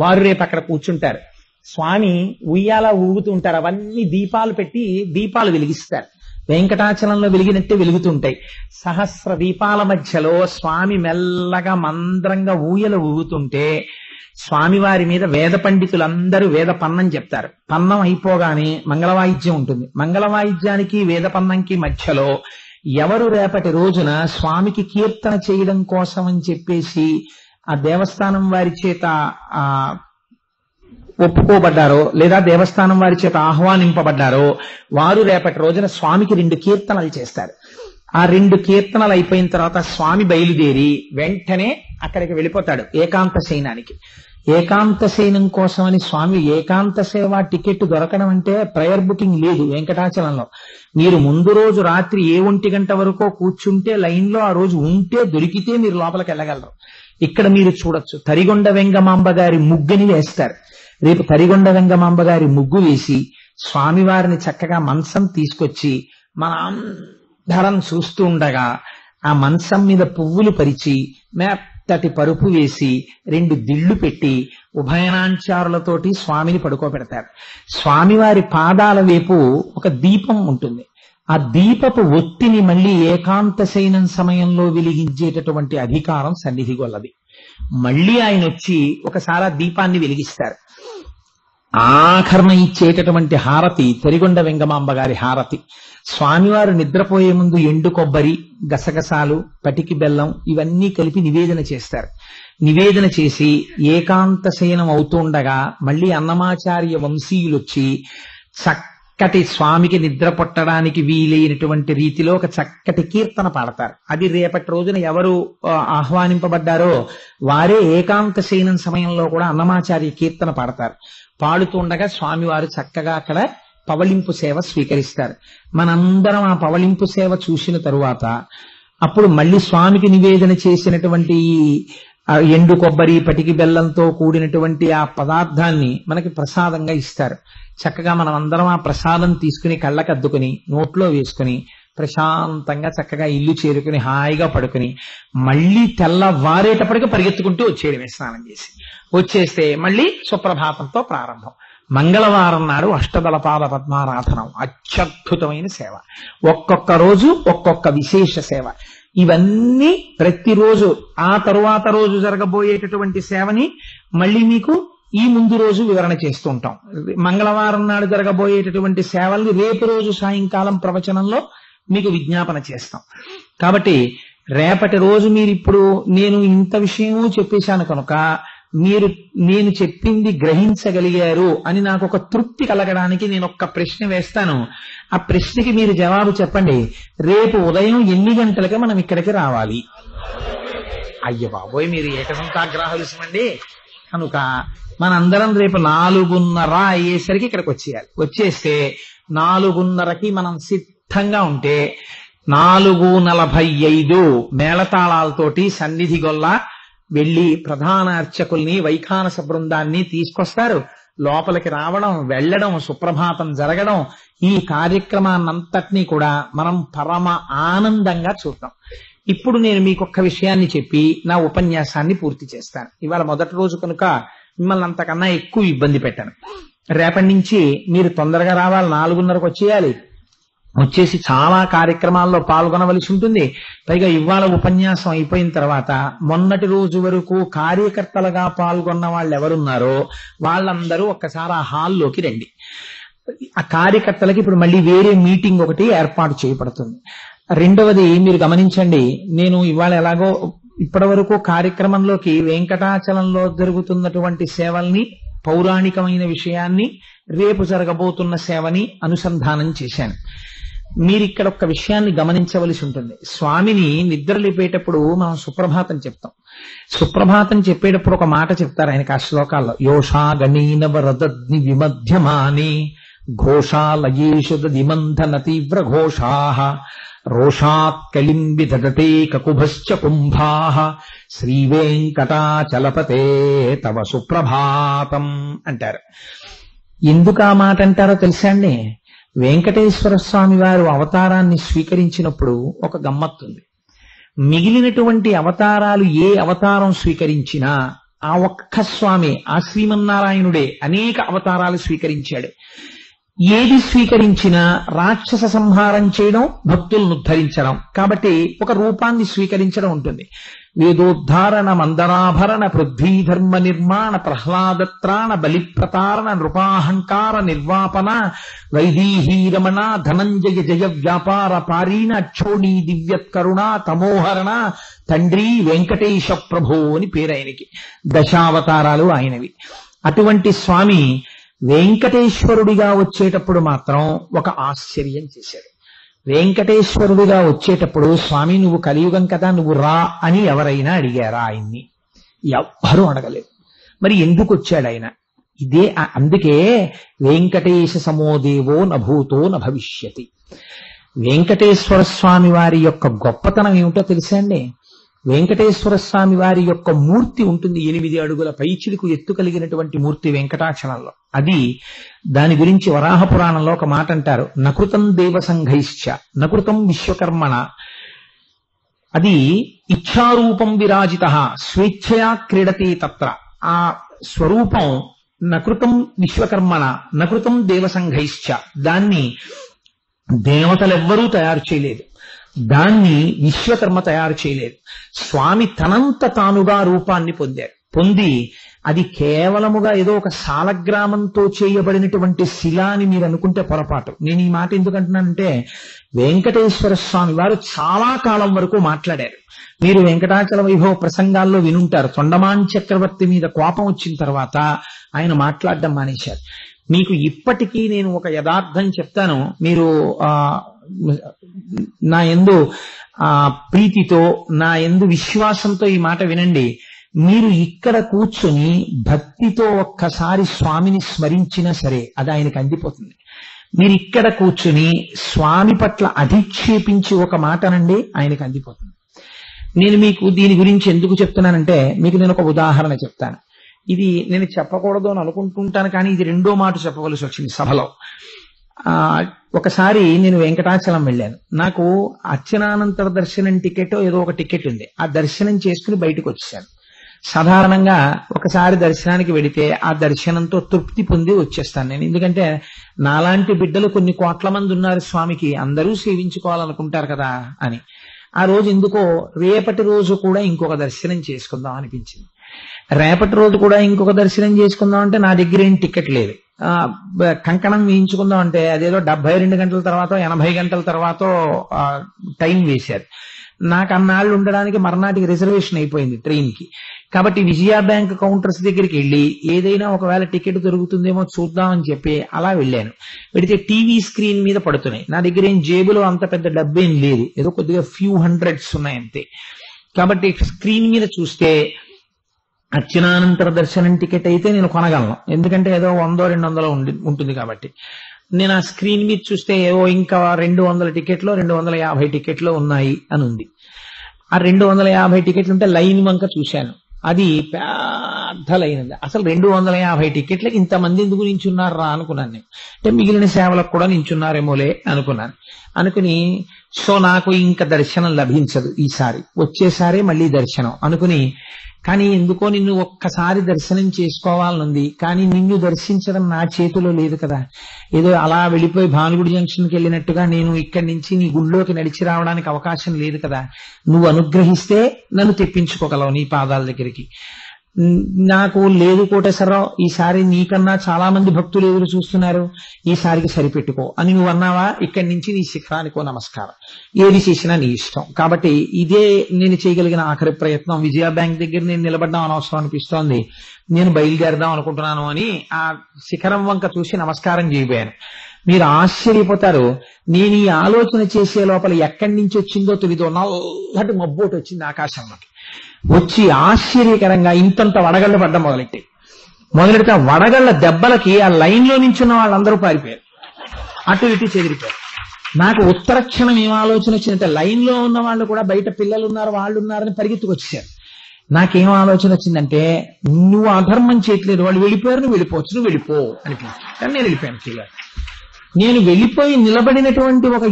వారు రేపు అక్కడ కూర్చుంటారు. స్వామి ఉయ్యాల ఊగుతూ ఉంటారు. అవన్నీ దీపాలు పెట్టి దీపాలు వెలిగిస్తారు. వెంకటాచలంలో వెలిగినట్టే వెలుగుతుంటాయి. సహస్ర దీపాల మధ్యలో స్వామి మెల్లగా మంద్రంగా ఊయల ఊగుతుంటే స్వామివారి మీద వేద పండితులందరూ వేద పన్నం చెప్తారు. పన్నం అయిపోగానే మంగళవాయిద్యం ఉంటుంది. మంగళవాయిద్యానికి వేద పన్నంకి మధ్యలో ఎవరు రేపటి రోజున స్వామికి కీర్తన చేయడం కోసం అని చెప్పేసి ఆ దేవస్థానం వారి చేత ఒప్పుకోబడ్డారో లేదా దేవస్థానం వారి చేత ఆహ్వానింపబడ్డారో వారు రేపటి రోజున స్వామికి 2 కీర్తనలు చేస్తారు. ఆ 2 కీర్తనలు అయిపోయిన తర్వాత స్వామి బయలుదేరి వెంటనే అక్కడికి వెళ్ళిపోతాడు ఏకాంత శయనానికి. ఏకాంత శయనం కోసమని స్వామి ఏకాంత సేవ టికెట్ దొరకడం అంటే ప్రయర్ బుకింగ్ లేదు వెంకటాచలంలో. మీరు ముందు రోజు రాత్రి 1 గంట వరకు కూర్చుంటే లైన్లో ఆ రోజు ఉంటే దొరికితే మీరు లోపలికి వెళ్ళగలరు. ఇక్కడ మీరు చూడొచ్చు, తరిగొండ వెంగమాంబ గారి ముగ్గుని వేస్తారు. రేపు తరిగొండ వెంగమాంబ గారి ముగ్గు వేసి స్వామివారిని చక్కగా మంచం తీసుకొచ్చి మన అందరం చూస్తూ ఉండగా ఆ మంచం మీద పువ్వులు పరిచి మెత్తటి పరుపు వేసి 2 దిళ్లు పెట్టి ఉభయనాంచారులతోటి స్వామిని పడుకోబెడతారు. స్వామివారి పాదాల వైపు ఒక దీపం ఉంటుంది. ఆ దీపపు ఒత్తిని మళ్ళీ ఏకాంత శయనం సమయంలో వెలిగించేటటువంటి అధికారం సన్నిధి గొల్లది. మళ్ళీ ఆయన వచ్చి ఒకసారి ఆ దీపాన్ని వెలిగిస్తారు. ఆఖరణ ఇచ్చేటటువంటి హారతి తరిగొండ వెంగమాంబ గారి హారతి. స్వామివారు నిద్రపోయే ముందు ఎండు కొబ్బరి, గసగసాలు, పటికి బెల్లం ఇవన్నీ కలిపి నివేదన చేస్తారు. నివేదన చేసి ఏకాంత శయనం అవుతుండగా మళ్ళీ అన్నమాచార్య వంశీయులు వచ్చి చక్కటి స్వామికి నిద్ర పట్టడానికి వీలైనటువంటి రీతిలో ఒక చక్కటి కీర్తన పాడతారు. అది రేపటి రోజున ఎవరు ఆహ్వానింపబడ్డారో వారే ఏకాంత శయనం సమయంలో కూడా అన్నమాచార్య కీర్తన పాడతారు. పాడుతుండగా స్వామివారు చక్కగా అక్కడ పవళింపు సేవ స్వీకరిస్తారు. మనందరం ఆ పవళింపు సేవ చూసిన తరువాత అప్పుడు మళ్ళీ స్వామికి నివేదన చేసినటువంటి ఎండు కొబ్బరి, పటికి బెల్లంతో కూడినటువంటి ఆ పదార్థాన్ని మనకి ప్రసాదంగా ఇస్తారు. చక్కగా మనం అందరం ఆ ప్రసాదం తీసుకుని కళ్ళకద్దుకుని నోట్లో వేసుకుని ప్రశాంతంగా చక్కగా ఇల్లు చేరుకుని హాయిగా పడుకుని మళ్ళీ తెల్లవారేటప్పటికి పరిగెత్తుకుంటూ వచ్చేయడమే స్నానం చేసి. వచ్చేస్తే మళ్ళీ సుప్రభాతంతో ప్రారంభం. మంగళవారం నాడు అష్టదళ పాద పద్మారాధనం అత్యద్భుతమైన సేవ. ఒక్కొక్క రోజు ఒక్కొక్క విశేష సేవ. ఇవన్నీ ప్రతిరోజు ఆ తరువాత రోజు జరగబోయేటటువంటి సేవని మళ్ళీ మీకు ఈ ముందు రోజు వివరణ చేస్తూ ఉంటాం. మంగళవారం నాడు జరగబోయేటటువంటి సేవల్ని రేపు రోజు సాయంకాలం ప్రవచనంలో మీకు విజ్ఞాపన చేస్తాం. కాబట్టి రేపటి రోజు మీరు ఇప్పుడు నేను ఇంత విషయము చెప్పేశాను కనుక మీరు నేను చెప్పింది గ్రహించగలిగారు అని నాకు ఒక తృప్తి కలగడానికి నేను ఒక్క ప్రశ్న వేస్తాను. ఆ ప్రశ్నకి మీరు జవాబు చెప్పండి. రేపు ఉదయం ఎన్ని గంటలకి మనం ఇక్కడికి రావాలి? అయ్య బాబోయ్, మీరు ఏకసంతాగ్రహలుసమండి. కనుక మనందరం రేపు 4:30 అయ్యేసరికి ఇక్కడికి వచ్చేయాలి. వచ్చేస్తే 4:30కి మనం సిద్ధంగా ఉంటే 4:45 మేళతాళాలతోటి సన్నిధి గొల్ల వెళ్లి ప్రధాన అర్చకుల్ని వైఖానస బృందాన్ని తీసుకొస్తారు. లోపలికి రావడం, వెళ్లడం, సుప్రభాతం జరగడం, ఈ కార్యక్రమాన్నంతటినీ కూడా మనం పరమ ఆనందంగా చూద్దాం. ఇప్పుడు నేను మీకు ఒక్క విషయాన్ని చెప్పి నా ఉపన్యాసాన్ని పూర్తి చేస్తాను. ఇవాళ మొదటి రోజు కనుక మిమ్మల్ని అంతకన్నా ఎక్కువ ఇబ్బంది పెట్టాను. రేపటి నుంచి మీరు తొందరగా రావాలి, 4:30కు వచ్చేయాలి. వచ్చేసి చాలా కార్యక్రమాల్లో పాల్గొనవలసి ఉంటుంది. పైగా ఇవాళ ఉపన్యాసం అయిపోయిన తర్వాత మొన్నటి రోజు వరకు కార్యకర్తలుగా పాల్గొన్న వాళ్ళు ఎవరున్నారో వాళ్ళందరూ ఒక్కసారి ఆ హాల్లోకి రండి. ఆ కార్యకర్తలకి ఇప్పుడు మళ్ళీ వేరే మీటింగ్ ఒకటి ఏర్పాటు చేయబడుతుంది. రెండవది మీరు గమనించండి, నేను ఇవాళ ఎలాగో ఇప్పటి వరకు కార్యక్రమంలోకి వెంకటాచలంలో జరుగుతున్నటువంటి సేవల్ని, పౌరాణికమైన విషయాన్ని, రేపు జరగబోతున్న సేవని అనుసంధానం చేశాను. మీరిక్కడ ఒక్క విషయాన్ని గమనించవలసి ఉంటుంది. స్వామిని నిద్రలేపేటప్పుడు మనం సుప్రభాతం చెప్తాం. సుప్రభాతం చెప్పేటప్పుడు ఒక మాట చెప్తారు ఆయనకి ఆ శ్లోకాల్లో. యోషా గణీనవరదగ్ని విమధ్యమాని ఘోషాలయేషు దిమంధన తీవ్ర ఘోషాః రోషాత్ కలింబి దదతే కకుభశ్చ కుంభాః శ్రీవేంకటాచలపతే తవ సుప్రభాతం అంటారు. ఎందుకు ఆ మాట అంటారో తెలుసా అండి? వెంకటేశ్వర స్వామి వారు అవతారాన్ని స్వీకరించినప్పుడు ఒక గమ్మత్తుంది. మిగిలినటువంటి అవతారాలు ఏ అవతారం స్వీకరించినా ఆ ఒక్క స్వామి, ఆ శ్రీమన్నారాయణుడే అనేక అవతారాలు స్వీకరించాడు. ఏది స్వీకరించినా రాక్షస సంహారం చేయడం, భక్తులను ఉద్ధరించడం. కాబట్టి ఒక రూపాన్ని స్వీకరించడం ఉంటుంది. వేదోద్ధారణ, మందరాభరణ, పృథ్వీధర్మ నిర్మాణ, ప్రహ్లాదత్రాణ, బలిప్రతారణ, నృపాహంకార నిర్వాపన, వైదీహీరమణ, ధనంజయ జయ వ్యాపార పారీణ, అక్షోణీ దివ్యత్కరుణ, తమోహరణ, తండ్రి వెంకటేశ ప్రభో అని పేరు ఆయనకి. దశావతారాలు ఆయనవి. అటువంటి స్వామి వెంకటేశ్వరుడిగా వచ్చేటప్పుడు మాత్రం ఒక ఆశ్చర్యం చేశాడు. వెంకటేశ్వరుడిగా వచ్చేటప్పుడు స్వామి నువ్వు కలియుగం కదా, నువ్వు రా అని ఎవరైనా అడిగారా? ఆయన్ని ఎవ్వరూ అడగలేదు. మరి ఎందుకు వచ్చాడు ఆయన? ఇదే అందుకే వెంకటేశ సమోదేవో నభూతో నభవిష్యతి. వెంకటేశ్వర స్వామి వారి యొక్క గొప్పతనం ఏమిటో తెలుసా అండి? వెంకటేశ్వర స్వామి వారి యొక్క మూర్తి ఉంటుంది, 8 అడుగుల పైచిలుకు ఎత్తు కలిగినటువంటి మూర్తి వెంకటాచలంలో. అది దాని గురించి వరాహ పురాణంలో ఒక మాట అంటారు, నకృతం దేవసంఘైశ్చ నకృతం విశ్వకర్మణ. అది ఇచ్ఛారూపం విరాజిత స్వేచ్ఛయా క్రీడతే తత్ర. ఆ స్వరూపం నకృతం విశ్వకర్మణ నకృతం దేవసంఘైశ్చ. దాన్ని దేవతలెవ్వరూ తయారు చేయలేదు, దాన్ని విశ్వకర్మ తయారు చేయలేదు. స్వామి తనంత తానుగా రూపాన్ని పొంది అది కేవలముగా ఏదో ఒక సాలగ్రామంతో చేయబడినటువంటి శిల అని మీరు అనుకుంటే పొరపాటు. నేను ఈ మాట ఎందుకంటున్నానంటే వెంకటేశ్వర స్వామి వారు చాలా కాలం వరకు మాట్లాడారు. మీరు వెంకటాచల వైభవ ప్రసంగాల్లో వినుంటారు. తొండమాన్ చక్రవర్తి మీద కోపం వచ్చిన తర్వాత ఆయన మాట్లాడడం మానేశారు. మీకు ఇప్పటికీ నేను ఒక యథార్థం చెప్తాను, మీరు నా యందు ప్రీతితో, నా యందు విశ్వాసంతో ఈ మాట వినండి. మీరు ఇక్కడ కూర్చుని భక్తితో ఒక్కసారి స్వామిని స్మరించినా సరే అది ఆయనకు అందిపోతుంది. మీరు ఇక్కడ కూర్చుని స్వామి పట్ల అధిక్షేపించి ఒక మాటనండి, ఆయనకు అందిపోతుంది. నేను మీకు దీని గురించి ఎందుకు చెప్తున్నానంటే, మీకు నేను ఒక ఉదాహరణ చెప్తాను. ఇది నేను చెప్పకూడదు అని అనుకుంటుంటాను, కానీ ఇది రెండో మాట చెప్పవలసి వచ్చింది సభలో. ఆ ఒకసారి నేను వెంకటాచలం వెళ్ళాను. నాకు అర్చనానంతర దర్శనం టికెట్ ఏదో ఒక టికెట్ ఉంది. ఆ దర్శనం చేసుకుని బయటకు వచ్చేసాను. సాధారణంగా ఒకసారి దర్శనానికి వెడితే ఆ దర్శనంతో తృప్తి పొంది వచ్చేస్తాను నేను. ఎందుకంటే నాలాంటి బిడ్డలు కొన్ని కోట్ల మంది ఉన్నారు స్వామికి, అందరూ సేవించుకోవాలనుకుంటారు కదా అని. ఆ రోజు ఎందుకో రేపటి రోజు కూడా ఇంకొక దర్శనం చేసుకుందాం అనిపించింది. రేపటి రోజు కూడా ఇంకొక దర్శనం చేసుకుందాం అంటే నా దగ్గర ఏం టికెట్ లేదు. కంకణం వేయించుకుందాం అంటే అదేదో 72 గంటల తర్వాత 80 గంటల తర్వాత టైం వేశారు. నాకు అన్నాళ్ళు ఉండడానికి మర్నాటికి రిజర్వేషన్ అయిపోయింది ట్రైన్ కి. కాబట్టి విజయ బ్యాంక్ కౌంటర్స్ దగ్గరికి వెళ్ళి ఏదైనా ఒకవేళ టికెట్ దొరుకుతుందేమో చూద్దామని చెప్పి అలా వెళ్ళాను. వెడితే టీవీ స్క్రీన్ మీద పడుతున్నాయి. నా దగ్గర ఏం జేబులో అంత పెద్ద డబ్బేం లేదు, ఏదో కొద్దిగా ఫ్యూ హండ్రెడ్స్ ఉన్నాయి అంతే. కాబట్టి స్క్రీన్ మీద చూస్తే అర్చనానంతర దర్శనం టికెట్ అయితే నేను కొనగలను, ఎందుకంటే ఏదో 100-200 ఉంటుంది కాబట్టి. నేను ఆ స్క్రీన్ మీద చూస్తే ఏవో ఇంకా 200 టికెట్లు 250 టికెట్లు ఉన్నాయి అని ఉంది. ఆ 250 టికెట్లు ఉంటే లైన్ వంక చూశాను, అది పెద్ద లైన్ ఉంది. అసలు 250 టికెట్లకి ఇంతమంది ఎందుకు నించున్నారా అనుకున్నాను నేను. అంటే మిగిలిన సేవలకు కూడా నించున్నారేమోలే అనుకున్నాను. అనుకుని సో నాకు ఇంకా దర్శనం లభించదు ఈసారి, వచ్చేసారి మళ్ళీ దర్శనం అనుకుని, కానీ ఎందుకో నిన్ను ఒక్కసారి దర్శనం చేసుకోవాలనుంది, కానీ నిన్ను దర్శించడం నా చేతిలో లేదు కదా. ఏదో అలా వెళ్ళిపోయి భానుగుడి జంక్షన్కి వెళ్ళినట్టుగా నేను ఇక్కడి నుంచి నీ గుళ్ళోకి నడిచి రావడానికి అవకాశం లేదు కదా. నువ్వు అనుగ్రహిస్తే నన్ను తెప్పించుకోగలవు నీ పాదాల దగ్గరికి. నాకు లేదు కోటేశ్వరరావు, ఈసారి నీకన్నా చాలా మంది భక్తులు ఎదురు చూస్తున్నారు, ఈసారికి సరిపెట్టుకో అని నువ్వు అన్నావా, ఇక్కడి నుంచి నీ శిఖరానికో నమస్కారం, ఏది చేసినా నీ ఇష్టం. కాబట్టి ఇదే నేను చేయగలిగిన ఆఖరి ప్రయత్నం. విజయ బ్యాంక్ దగ్గర నేను నిలబడ్డం అనవసరం అనిపిస్తోంది, నేను బయలుదేరదాం అనుకుంటున్నాను అని ఆ శిఖరం వంక చూసి నమస్కారం చేయబోయాను. మీరు ఆశ్చర్యపోతారు, నేను ఈ ఆలోచన చేసే లోపల ఎక్కడి నుంచి వచ్చిందో తెలీదో నల్లటి మబ్బోటి వచ్చింది ఆకాశంలోకి. వచ్చి ఆశ్చర్యకరంగా ఇంతంత వడగళ్ళు పడ్డం మొదలెడితే ఆ వడగళ్ళ దెబ్బలకి ఆ లైన్ లో నించున్న వాళ్ళందరూ పారిపోయారు, అటు ఇటు చెదిరిపోయారు. నాకు ఉత్తర క్షణం ఏం ఆలోచన వచ్చిందంటే లైన్ లో ఉన్న వాళ్ళు కూడా బయట పిల్లలు ఉన్నారు వాళ్ళు ఉన్నారని పరిగెత్తుకొచ్చేసారు. నాకేం ఆలోచన వచ్చిందంటే నువ్వు అధర్మం చేయట్లేదు, వాళ్ళు వెళ్ళిపోయారు, నువ్వు వెళ్ళిపోవచ్చు, నువ్వు వెళ్ళిపో అనిపించింది. కానీ నేను వెళ్ళిపోయాను క్లియర్. నేను వెళ్ళిపోయి నిలబడినటువంటి ఒక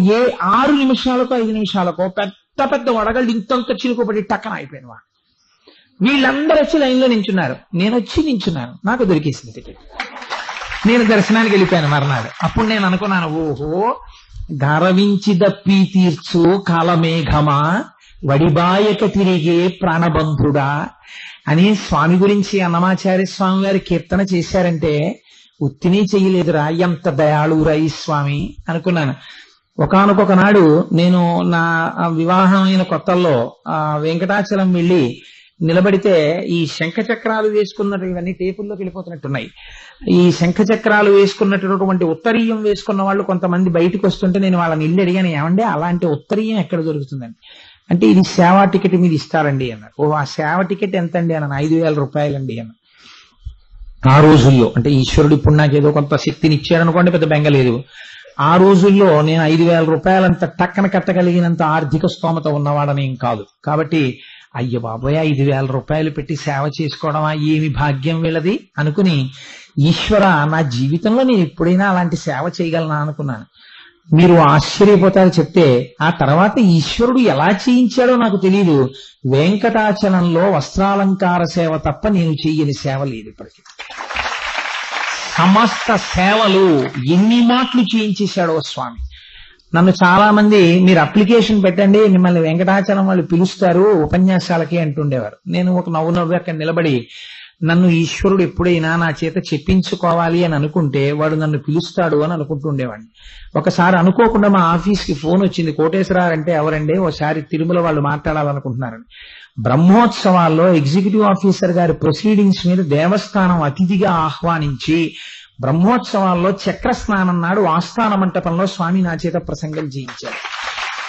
6 నిమిషాలకో 5 నిమిషాలకో పెద్ద పెద్ద వడగళ్ళు ఇంతంత చిలుకుపడి టక్కన అయిపోయిన వాడు. వీళ్ళందరూ వచ్చి లైన్లో నించున్నారు, నేను వచ్చి నించున్నాను, నాకు దొరికేసింది టికెట్. నేను దర్శనానికి వెళ్ళిపోయాను మర్నాడు. అప్పుడు నేను అనుకున్నాను, ఓహో గరవించి దప్పి తీర్చు కాలమేఘమా వడిబాయక తిరిగే ప్రాణబంధుడా అని స్వామి గురించి అన్నమాచార్య స్వామి వారి కీర్తన చేశారంటే ఉత్తిని చెయ్యలేదురా, ఎంత దయాళురా ఈ స్వామి అనుకున్నాను. ఒకానొక నాడు నేను నా వివాహమైన కొత్తల్లో వెంకటాచలం వెళ్ళి నిలబడితే ఈ శంఖ చక్రాలు వేసుకున్నట్టు, ఇవన్నీ టేపుల్లోకి వెళ్ళిపోతున్నట్టున్నాయి, ఈ శంఖ చక్రాలు వేసుకున్నటువంటి ఉత్తరీయం వేసుకున్న వాళ్ళు కొంతమంది బయటకు వస్తుంటే నేను వాళ్ళని ఇల్లు అడిగాను, ఏమంటే అలాంటి ఉత్తరీయం ఎక్కడ దొరుకుతుందండి అంటే ఇది సేవా టికెట్ మీద ఇస్తారండి అన్నారు. ఓ ఆ సేవ టికెట్ ఎంత అండి అన్నాను. 5,000 రూపాయలండి అన్న. ఆ రోజుల్లో అంటే ఈశ్వరుడు ఇప్పుడు నాకు ఏదో కొంత శక్తిని ఇచ్చాడనుకోండి, పెద్ద బెంగలేదు. ఆ రోజుల్లో నేను 5,000 రూపాయలంత టక్కన కట్టగలిగినంత ఆర్థిక స్తోమత ఉన్నవాడనేం కాదు. కాబట్టి అయ్య బాబోయ్ 5,000 రూపాయలు పెట్టి సేవ చేసుకోవడమా, ఏమి భాగ్యం వీళ్ళది అనుకుని, ఈశ్వర నా జీవితంలో నేను ఎప్పుడైనా అలాంటి సేవ చేయగలనా అనుకున్నాను. మీరు ఆశ్చర్యపోతారు చెప్తే. ఆ తర్వాత ఈశ్వరుడు ఎలా చేయించాడో నాకు తెలియదు, వెంకటాచలంలో వస్త్రాలంకార సేవ తప్ప నేను చెయ్యని సేవ లేదు ఇప్పటికీ. సమస్త సేవలు ఎన్ని మాటలు చేయించేశాడో స్వామి. నన్ను చాలా మంది మీరు అప్లికేషన్ పెట్టండి మిమ్మల్ని వెంకటాచలం వాళ్ళు పిలుస్తారు ఉపన్యాసాలకి అంటుండేవారు. నేను ఒక నవ్వు అక్కడ నిలబడి, నన్ను ఈశ్వరుడు ఎప్పుడైనా నా చేత చెప్పించుకోవాలి అని అనుకుంటే వాడు నన్ను పిలుస్తాడు అని అనుకుంటుండేవాడిని. ఒకసారి అనుకోకుండా మా ఆఫీస్కి ఫోన్ వచ్చింది, కోటేశ్వరరావు అంటే ఎవరండి, ఒకసారి తిరుమల వాళ్ళు మాట్లాడాలనుకుంటున్నారని. బ్రహ్మోత్సవాల్లో ఎగ్జిక్యూటివ్ ఆఫీసర్ గారి ప్రొసీడింగ్స్ మీద దేవస్థానం అతిథిగా ఆహ్వానించి బ్రహ్మోత్సవాల్లో చక్ర స్నానం నాడు ఆస్థాన మంటపంలో స్వామి నా చేత ప్రసంగం చేయించారు.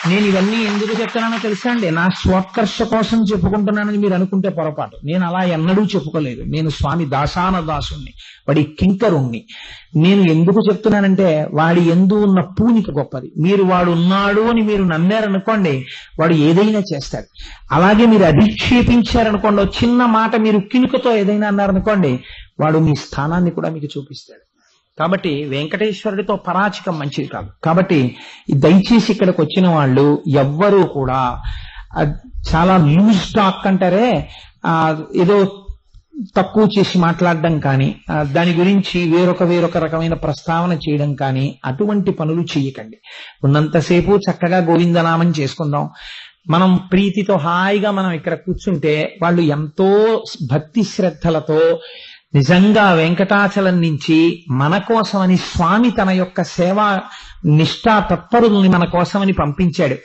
నేను ఇవన్నీ ఎందుకు చెప్తున్నానో తెలుసా అండి, నా స్వోత్కర్ష కోసం చెప్పుకుంటున్నానని మీరు అనుకుంటే పొరపాటు. నేను అలా ఎన్నడూ చెప్పుకోలేదు. నేను స్వామి దాసాన దాసుణ్ణి, వాడి కింకరుణ్ణి. నేను ఎందుకు చెప్తున్నానంటే వాడి ఎందు ఉన్న పూనిక గొప్పది. మీరు వాడు ఉన్నాడు అని మీరు నమ్మారనుకోండి, వాడు ఏదైనా చేస్తాడు. అలాగే మీరు అధిక్షేపించారనుకోండి, చిన్న మాట మీరు కినుకతో ఏదైనా అన్నారనుకోండి, వాడు మీ స్థానాన్ని కూడా మీకు చూపిస్తాడు. కాబట్టి వెంకటేశ్వరుడితో పరాచికం మంచిది కాదు. కాబట్టి దయచేసి ఇక్కడికి వచ్చిన వాళ్ళు ఎవ్వరూ కూడా చాలా లూజ్ టాక్ అంటారే, ఏదో తక్కువ చేసి మాట్లాడడం కానీ, దాని గురించి వేరొక రకమైన ప్రస్తావన చేయడం కానీ అటువంటి పనులు చెయ్యకండి. ఉన్నంతసేపు చక్కగా గోవిందనామం చేసుకుందాం. మనం ప్రీతితో హాయిగా మనం ఇక్కడ కూర్చుంటే వాళ్ళు ఎంతో భక్తి శ్రద్ధలతో నిజంగా వెంకటాచలం నుంచి మన కోసమని స్వామి తన యొక్క సేవా నిష్ఠా తత్పరుల్ని మన కోసమని పంపించాడు.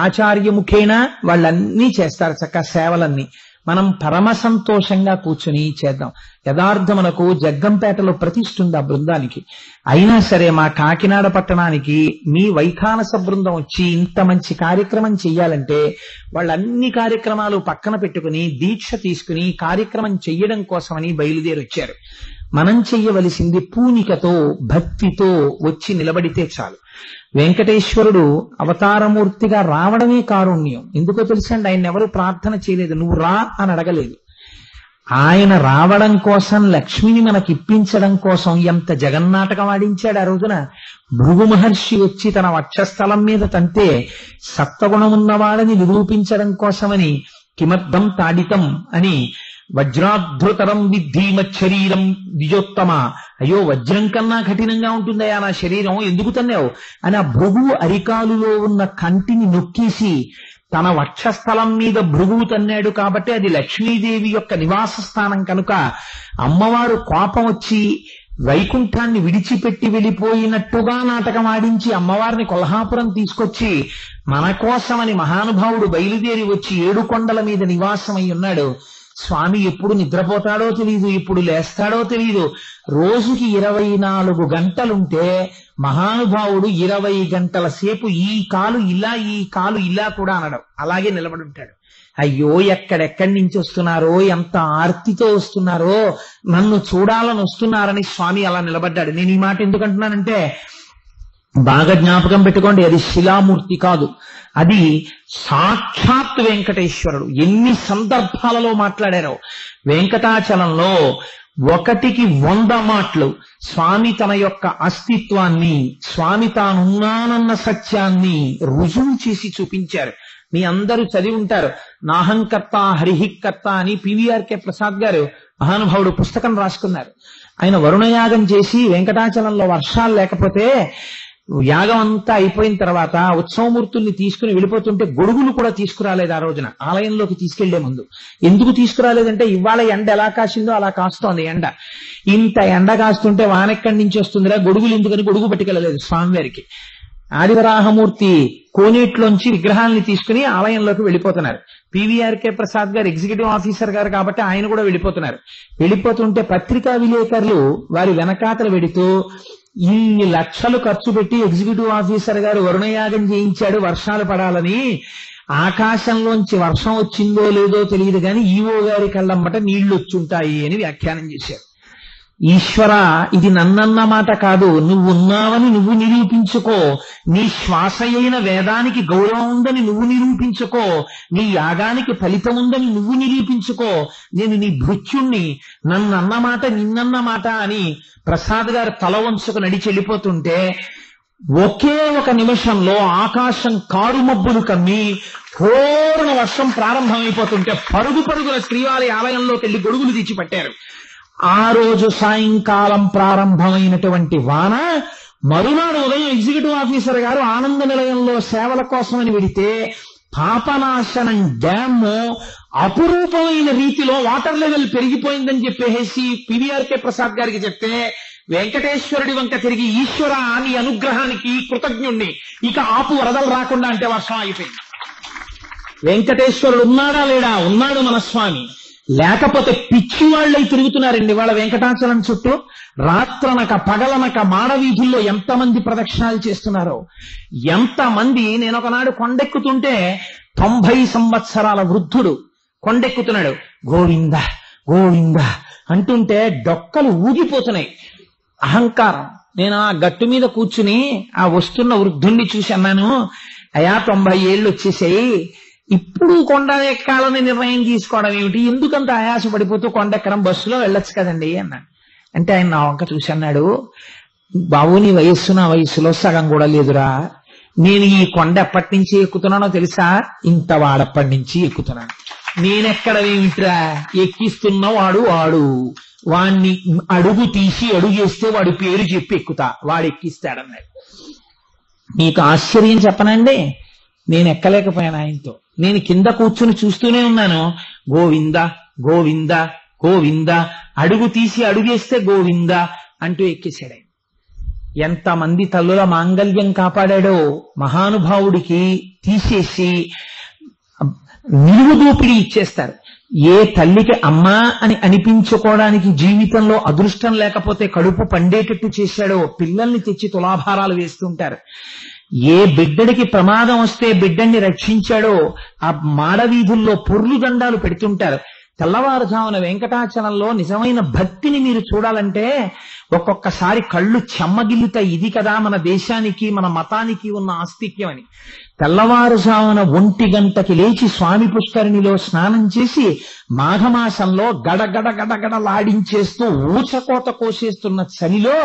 ఆచార్యముఖేన వాళ్ళన్నీ చేస్తారు చక్క సేవలన్నీ. మనం పరమ సంతోషంగా కూర్చుని చేద్దాం. యథార్థమునకు జగ్గంపేటలో ప్రతిష్ఠుంది ఆ బృందానికి. అయినా సరే మా కాకినాడ పట్టణానికి మీ వైఖానస బృందం వచ్చి ఇంత మంచి కార్యక్రమం చెయ్యాలంటే వాళ్ళన్ని కార్యక్రమాలు పక్కన పెట్టుకుని దీక్ష తీసుకుని కార్యక్రమం చెయ్యడం కోసమని బయలుదేరి వచ్చారు. మనం చెయ్యవలసింది పూనికతో భక్తితో వచ్చి నిలబడితే చాలు. వెంకటేశ్వరుడు అవతారమూర్తిగా రావడమే కారుణ్యం. ఎందుకో తెలుసండి, ఆయన ఎవరు ప్రార్థన చేయలేదు, నువ్వు రా అని అడగలేదు. ఆయన రావడం కోసం, లక్ష్మిని మనకి ఇప్పించడం కోసం ఎంత జగన్నాటకం ఆడించాడు ఆ రోజున. భృగు మహర్షి వచ్చి తన వక్షస్థలం మీద తంతే సత్వగుణమున్నవాడని నిరూపించడం కోసమని కిమర్థం తాడితం అని వజ్రాధృతరం విద్ధి మచ్చరీరం ద్విజోత్తమ, అయ్యో వజ్రం కన్నా కఠినంగా ఉంటుందయా నా శరీరం, ఎందుకు తన్నావు అని ఆ భృగువు అరికాలులో ఉన్న కంటిని నొక్కేసి తన వక్షస్థలం మీద భృగువు తన్నాడు. కాబట్టి అది లక్ష్మీదేవి యొక్క నివాస స్థానం కనుక అమ్మవారు కోపం వచ్చి వైకుంఠాన్ని విడిచిపెట్టి వెళ్ళిపోయినట్టుగా నాటకం ఆడించి అమ్మవారిని కొల్హాపురం తీసుకొచ్చి మన కోసమని మహానుభావుడు బయలుదేరి వచ్చి 7 కొండల మీద నివాసమై ఉన్నాడు. స్వామి ఎప్పుడు నిద్రపోతాడో తెలియదు, ఎప్పుడు లేస్తాడో తెలియదు. రోజుకి 24 గంటలుంటే మహానుభావుడు 20 గంటల సేపు ఈ కాలు ఇలా ఈ కాలు ఇలా కూడా అనడం, అలాగే నిలబడి ఉంటాడు. అయ్యో ఎక్కడెక్కడి నుంచి వస్తున్నారో, ఎంత ఆర్తితో వస్తున్నారో, నన్ను చూడాలని వస్తున్నారని స్వామి అలా నిలబడ్డాడు. నేను ఈ మాట ఎందుకు అంటున్నానంటే బాగా జ్ఞాపకం పెట్టుకోండి, అది శిలామూర్తి కాదు, అది సాక్షాత్ వెంకటేశ్వరుడు. ఎన్ని సందర్భాలలో మాట్లాడారో వెంకటాచలంలో 1కి 100 మాటలు స్వామి తన యొక్క అస్తిత్వాన్ని, స్వామి తానున్నానన్న సత్యాన్ని రుజువు చేసి చూపించారు. మీ అందరూ చదివి ఉంటారు, నాహంకర్త హరిహికర్త అని పివిఆర్కే ప్రసాద్ గారు మహానుభావుడు పుస్తకం రాసుకున్నారు. ఆయన వరుణయాగం చేసి వెంకటాచలంలో వర్షాలు లేకపోతే యాగం అంతా అయిపోయిన తర్వాత ఉత్సవమూర్తుల్ని తీసుకుని వెళ్ళిపోతుంటే గొడుగులు కూడా తీసుకురాలేదు ఆ రోజున ఆలయంలోకి తీసుకెళ్లే ముందు. ఎందుకు తీసుకురాలేదంటే ఇవాళ ఎండ ఎలా కాసిందో అలా కాస్తోంది ఎండ. ఇంత ఎండ కాస్తుంటే వానెక్కడి నుంచి వస్తుందిరా, గొడుగులు ఎందుకని గొడుగు పట్టుకెళ్ళలేదు స్వామివారికి. ఆదివరాహమూర్తి కోనేట్లోంచి విగ్రహాలని తీసుకుని ఆలయంలోకి వెళ్ళిపోతున్నారు. పివిఆర్కే ప్రసాద్ గారు ఎగ్జిక్యూటివ్ ఆఫీసర్ గారు కాబట్టి ఆయన కూడా వెళ్ళిపోతున్నారు. వెళ్ళిపోతుంటే పత్రికా విలేకరులు వారి వెనకాతలు వెడుతూ ఇన్ని లక్షలు ఖర్చు పెట్టి ఎగ్జిక్యూటివ్ ఆఫీసర్ గారు వరుణయాగం చేయించాడు వర్షాలు పడాలని, ఆకాశంలోంచి వర్షం వచ్చిందో లేదో తెలియదు కానీ ఈవో గారి కళ్ళమ్మట నీళ్లు వచ్చుంటాయి అని వ్యాఖ్యానం చేశారు. ఈశ్వర, ఇది నన్నన్న మాట కాదు, నువ్వు ఉన్నావని నువ్వు నిరూపించుకో, నీ శ్వాస అయిన వేదానికి గౌరవం ఉందని నువ్వు నిరూపించుకో, నీ యాగానికి ఫలితం ఉందని నువ్వు నిరూపించుకో, నేను నీ భృత్యుణ్ణి, నన్నన్న మాట నిన్నన్న మాట అని ప్రసాద్ గారు తల వంచుకు నడిచి వెళ్ళిపోతుంటే ఒకే ఒక నిమిషంలో ఆకాశం కారు మబ్బులు కమ్మి పూర్ణ వర్షం ప్రారంభమైపోతుంటే పరుగుల శ్రీవారి ఆలయంలోకి వెళ్లి గొడుగులు తెచ్చిపట్టారు. ఆ రోజు సాయంకాలం ప్రారంభమైనటువంటి వాన మరునాడు ఉదయం ఎగ్జిక్యూటివ్ ఆఫీసర్ గారు ఆనంద నిలయంలో సేవల కోసమని వెడితే పాపనాశనం డ్యామ్ అపురూపమైన రీతిలో వాటర్ లెవెల్ పెరిగిపోయిందని చెప్పేసి పివిఆర్కే ప్రసాద్ గారికి చెప్తే వెంకటేశ్వరుడి వంక తిరిగి ఈశ్వర నీ అనుగ్రహానికి కృతజ్ఞుణ్ణి, ఇక ఆపు వరదలు రాకుండా అంటే వర్షం అయిపోయింది. వెంకటేశ్వరుడు ఉన్నాడా లేడా? ఉన్నాడు మన స్వామి. లేకపోతే పిచ్చి వాళ్ళై తిరుగుతున్నారండి వాళ్ళ వెంకటాచలం చుట్టూ. రాత్రనక పగలనక మాడవీధుల్లో ఎంతమంది ప్రదక్షిణాలు చేస్తున్నారో, ఎంతమంది. నేను ఒకనాడు కొండెక్కుతుంటే 90 సంవత్సరాల వృద్ధుడు కొండెక్కుతున్నాడు, గోవింద గోవింద అంటుంటే డొక్కలు ఊగిపోతున్నాయి. అహంకారం. నేను ఆ గట్టు మీద కూర్చుని ఆ వస్తున్న వృద్ధుణ్ణి చూసి అన్నాను, అయా 90 ఏళ్ళు వచ్చేసాయి, ఇప్పుడు కొండ ఎక్కాలని నిర్ణయం తీసుకోవడం ఏమిటి, ఎందుకంత ఆయాస పడిపోతూ కొండెక్కడం, బస్సులో వెళ్ళొచ్చు కదండి అన్నాడు. అంటే ఆయన నా వంక చూసి అన్నాడు, బాబు నీ వయస్సు నా వయస్సులో సగం కూడా లేదురా, నేను ఈ కొండ ఎప్పటి నుంచి ఎక్కుతున్నానో తెలుసా? ఇంత వాడప్పటి నుంచి ఎక్కుతున్నాను. నేనెక్కడేమిట్రా, ఎక్కిస్తున్న వాడు వాణ్ణి అడుగు తీసి అడుగేస్తే వాడి పేరు చెప్పి ఎక్కుతా, వాడు ఎక్కిస్తాడన్నాడు. మీకు ఆశ్చర్యం చెప్పనండి, నేను ఎక్కలేకపోయాను ఆయనతో. నేను కింద కూర్చుని చూస్తూనే ఉన్నాను. గోవింద గోవింద గోవింద, అడుగు తీసి అడుగేస్తే గోవింద అంటూ ఎక్కేశాడు ఆయన. ఎంతమంది తల్లుల మాంగళ్యం కాపాడాడో మహానుభావుడికి తీసేసి నిలువు దోపిడీ ఇచ్చేస్తారు. ఏ తల్లికి అమ్మా అని అనిపించుకోవడానికి జీవితంలో అదృష్టం లేకపోతే కడుపు పండేటట్టు చేశాడో పిల్లల్ని తెచ్చి తులాభారాలు వేస్తుంటారు. ఏ బిడ్డడికి ప్రమాదం వస్తే బిడ్డని రక్షించాడో ఆ మాడవీధుల్లో పొర్లు దండాలు పెడుతుంటారు. తెల్లవారుజామున వెంకటాచలంలో నిజమైన భక్తిని మీరు చూడాలంటే ఒక్కొక్కసారి కళ్ళు చెమ్మగిల్లుతాయి. ఇది కదా మన దేశానికి మన మతానికి ఉన్న ఆస్తిక్యం అని. తెల్లవారుజామున 1 గంటకి లేచి స్వామి పుష్కరిణిలో స్నానం చేసి మాఘమాసంలో గడగడ గడగడలాడించేస్తూ ఊచకోత కోసేస్తున్న చలిలో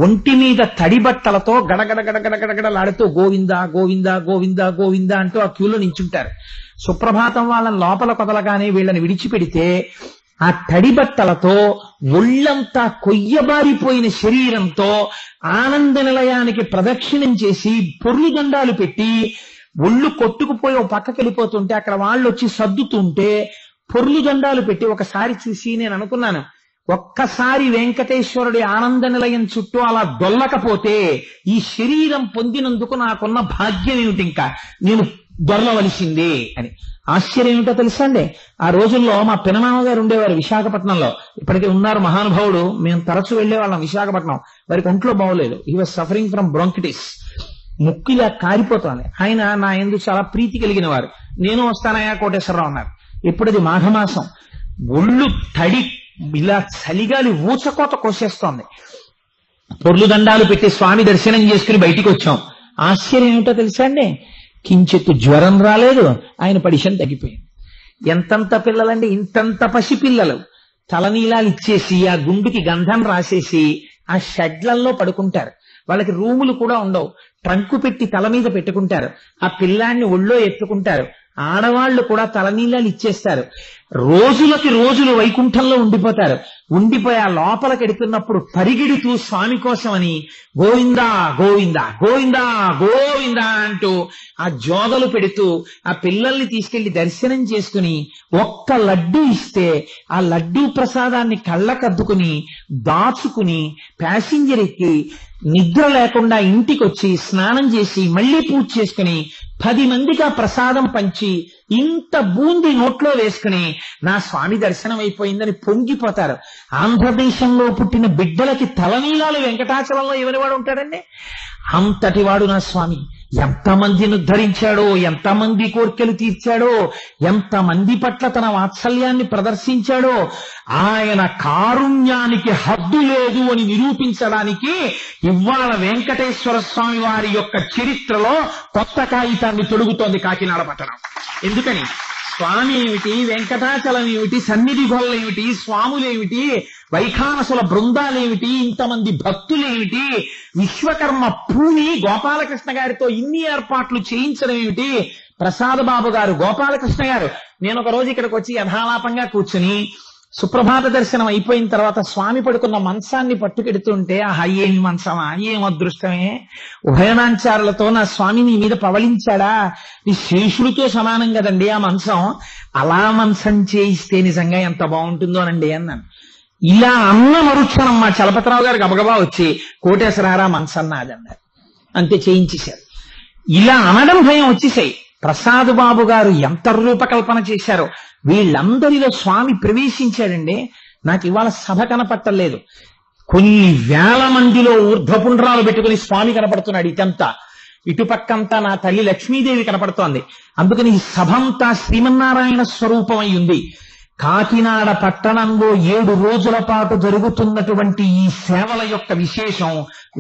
ఒంటి మీద తడి బట్టలతో గడగడ గడగడ గడగడలాడుతూ గోవింద గోవింద గోవింద గోవింద అంటూ ఆ క్యూలో నించుంటారు. సుప్రభాతం వాళ్ళని లోపల కదలగానే వీళ్ళని విడిచిపెడితే ఆ తడి బట్టలతో ఒళ్ళంతా కొయ్యబారిపోయిన శరీరంతో ఆనంద నిలయానికి ప్రదక్షిణం చేసి పొర్లు దండాలు పెట్టి ఒళ్ళు కొట్టుకుపోయి ఒక పక్కకి వెళ్ళిపోతుంటే అక్కడ వాళ్ళు వచ్చి సర్దుతుంటే పొర్లు దండాలు పెట్టి ఒకసారి చూసి నేను అనుకున్నాను, ఒక్కసారి వెంకటేశ్వరుడి ఆనంద నిలయం చుట్టూ అలా దొల్లకపోతే ఈ శరీరం పొందినందుకు నాకున్న భాగ్యం ఏమిటి, ఇంకా నేను దొరలవలసిందే అని. ఆశ్చర్యం ఏమిటో తెలుసా అండి, ఆ రోజుల్లో మా పినమామ గారు ఉండేవారు విశాఖపట్నంలో. ఇప్పటికే ఉన్నారు మహానుభావుడు. మేము తరచూ వెళ్లేవాళ్ళం విశాఖపట్నం. వారికి ఒంట్లో బాగోలేదు. He was suffering from bronchitis. ముక్కు ఇలా కారిపోతుంది. ఆయన నా యందు చాలా ప్రీతి కలిగిన వారు. నేను వస్తానయా కోటేశ్వరరావు అన్నారు. ఎప్పుడది మాఘమాసం, ఒళ్ళు తడి ఇలా చలిగాలి ఊచకోత కోసేస్తోంది. పొర్లు దండాలు పెట్టి స్వామి దర్శనం చేసుకుని బయటికి వచ్చాం. ఆశ్చర్యం ఏమిటో తెలుసా అండి, కించెత్తు జ్వరం రాలేదు, ఆయన పడిషన్ తగ్గిపోయింది. ఎంతంత పిల్లలండి, ఇంతంత పసిపిల్లలు తలనీలాలు ఇచ్చేసి ఆ గుండుకి గంధం రాసేసి ఆ షెడ్లల్లో పడుకుంటారు. వాళ్ళకి రూములు కూడా ఉండవు. ట్రంకు పెట్టి తల మీద పెట్టుకుంటారు. ఆ పిల్లాన్ని ఒళ్ళో ఎత్తుకుంటారు. ఆడవాళ్లు కూడా తలనీలాలు ఇచ్చేస్తారు. రోజులకి రోజులు వైకుంఠంలో ఉండిపోతారు. ఉండిపోయి ఆ లోపలికి ఎడుతున్నప్పుడు పరిగెడుతూ స్వామి కోసమని గోవిందా గోవిందా గోవిందా గోవిందా అంటూ ఆ జోగలు పెడుతూ ఆ పిల్లల్ని తీసుకెళ్లి దర్శనం చేసుకుని ఒక్క లడ్డూ ఇస్తే ఆ లడ్డూ ప్రసాదాన్ని కళ్ళకద్దుకుని దాచుకుని ప్యాసింజర్ ఎక్కి నిద్ర లేకుండా ఇంటికి వచ్చి స్నానం చేసి మళ్లీ పూజ చేసుకుని 10 మందికి ఆ ప్రసాదం పంచి ఇంత బూంది నోట్లో వేసుకుని నా స్వామి దర్శనం అయిపోయిందని పొంగిపోతారు. ఆంధ్రదేశంలో పుట్టిన బిడ్డలకి తలనీలాలు వెంకటాచలంలో ఎవరివాడు ఉంటాడండి? అంతటి వాడు నా స్వామి. ఎంతమందిని ఉద్ధరించాడో, ఎంతమంది కోర్కెలు తీర్చాడో, ఎంతమంది పట్ల తన వాత్సల్యాన్ని ప్రదర్శించాడో, ఆయన కారుణ్యానికి హద్దు లేదు అని నిరూపించడానికి ఇవాళ వెంకటేశ్వర స్వామి వారి యొక్క చరిత్రలో కొత్త కాగితాన్ని తొడుగుతోంది కాకినాడ పట్టణం. ఎందుకని? స్వామి ఏమిటి, వెంకటాచలం ఏమిటి, సన్నిధి గొల్లలేమిటి, స్వాములేమిటి, వైఖానసుల బృందాలేమిటి, ఇంతమంది భక్తులేమిటి, విశ్వకర్మ పూని గోపాలకృష్ణ గారితో ఇన్ని ఏర్పాట్లు చేయించడం ఏమిటి, ప్రసాద్ బాబు గారు, గోపాలకృష్ణ గారు. నేను ఒక రోజు ఇక్కడికి వచ్చి యథాలాపంగా కూర్చుని సుప్రభాత దర్శనం అయిపోయిన తర్వాత స్వామి పడుకున్న మంచాన్ని పట్టుకెడుతుంటే ఆహా ఏమి మంచమా, ఏం అదృష్టమే, ఉభయనాంచారులతో నా స్వామి నీ మీద పవళించాడా, ఈ శేషుడితో సమానం కదండి ఆ మంచం, అలా మంచం చేయిస్తే నిజంగా ఎంత బాగుంటుందోనండి అన్నాను. ఇలా అన్న మరుక్షణం మా చలపతిరావు గారు గబగబా వచ్చి కోటేశ్వరారా మంచం నాదన్నారు. అంతే చేయించేశారు. ఇలా అనడం భయం వచ్చేసాయి. ప్రసాద్ బాబు గారు ఎంత రూపకల్పన చేశారో. వీళ్ళందరిలో స్వామి ప్రవేశించాడండి. నాకు ఇవాళ సభ కనపట్టలేదు. కొన్ని వేల మందిలో ఊర్ధ్వపుండ్రాలు పెట్టుకుని స్వామి కనపడుతున్నాడు. ఇటంతా ఇటుపక్కంతా నా తల్లి లక్ష్మీదేవి కనపడుతోంది. అందుకని ఈ సభంతా శ్రీమన్నారాయణ స్వరూపమై ఉంది. కాకినాడ పట్టణంలో 7 రోజుల పాటు జరుగుతున్నటువంటి ఈ సేవల యొక్క విశేషం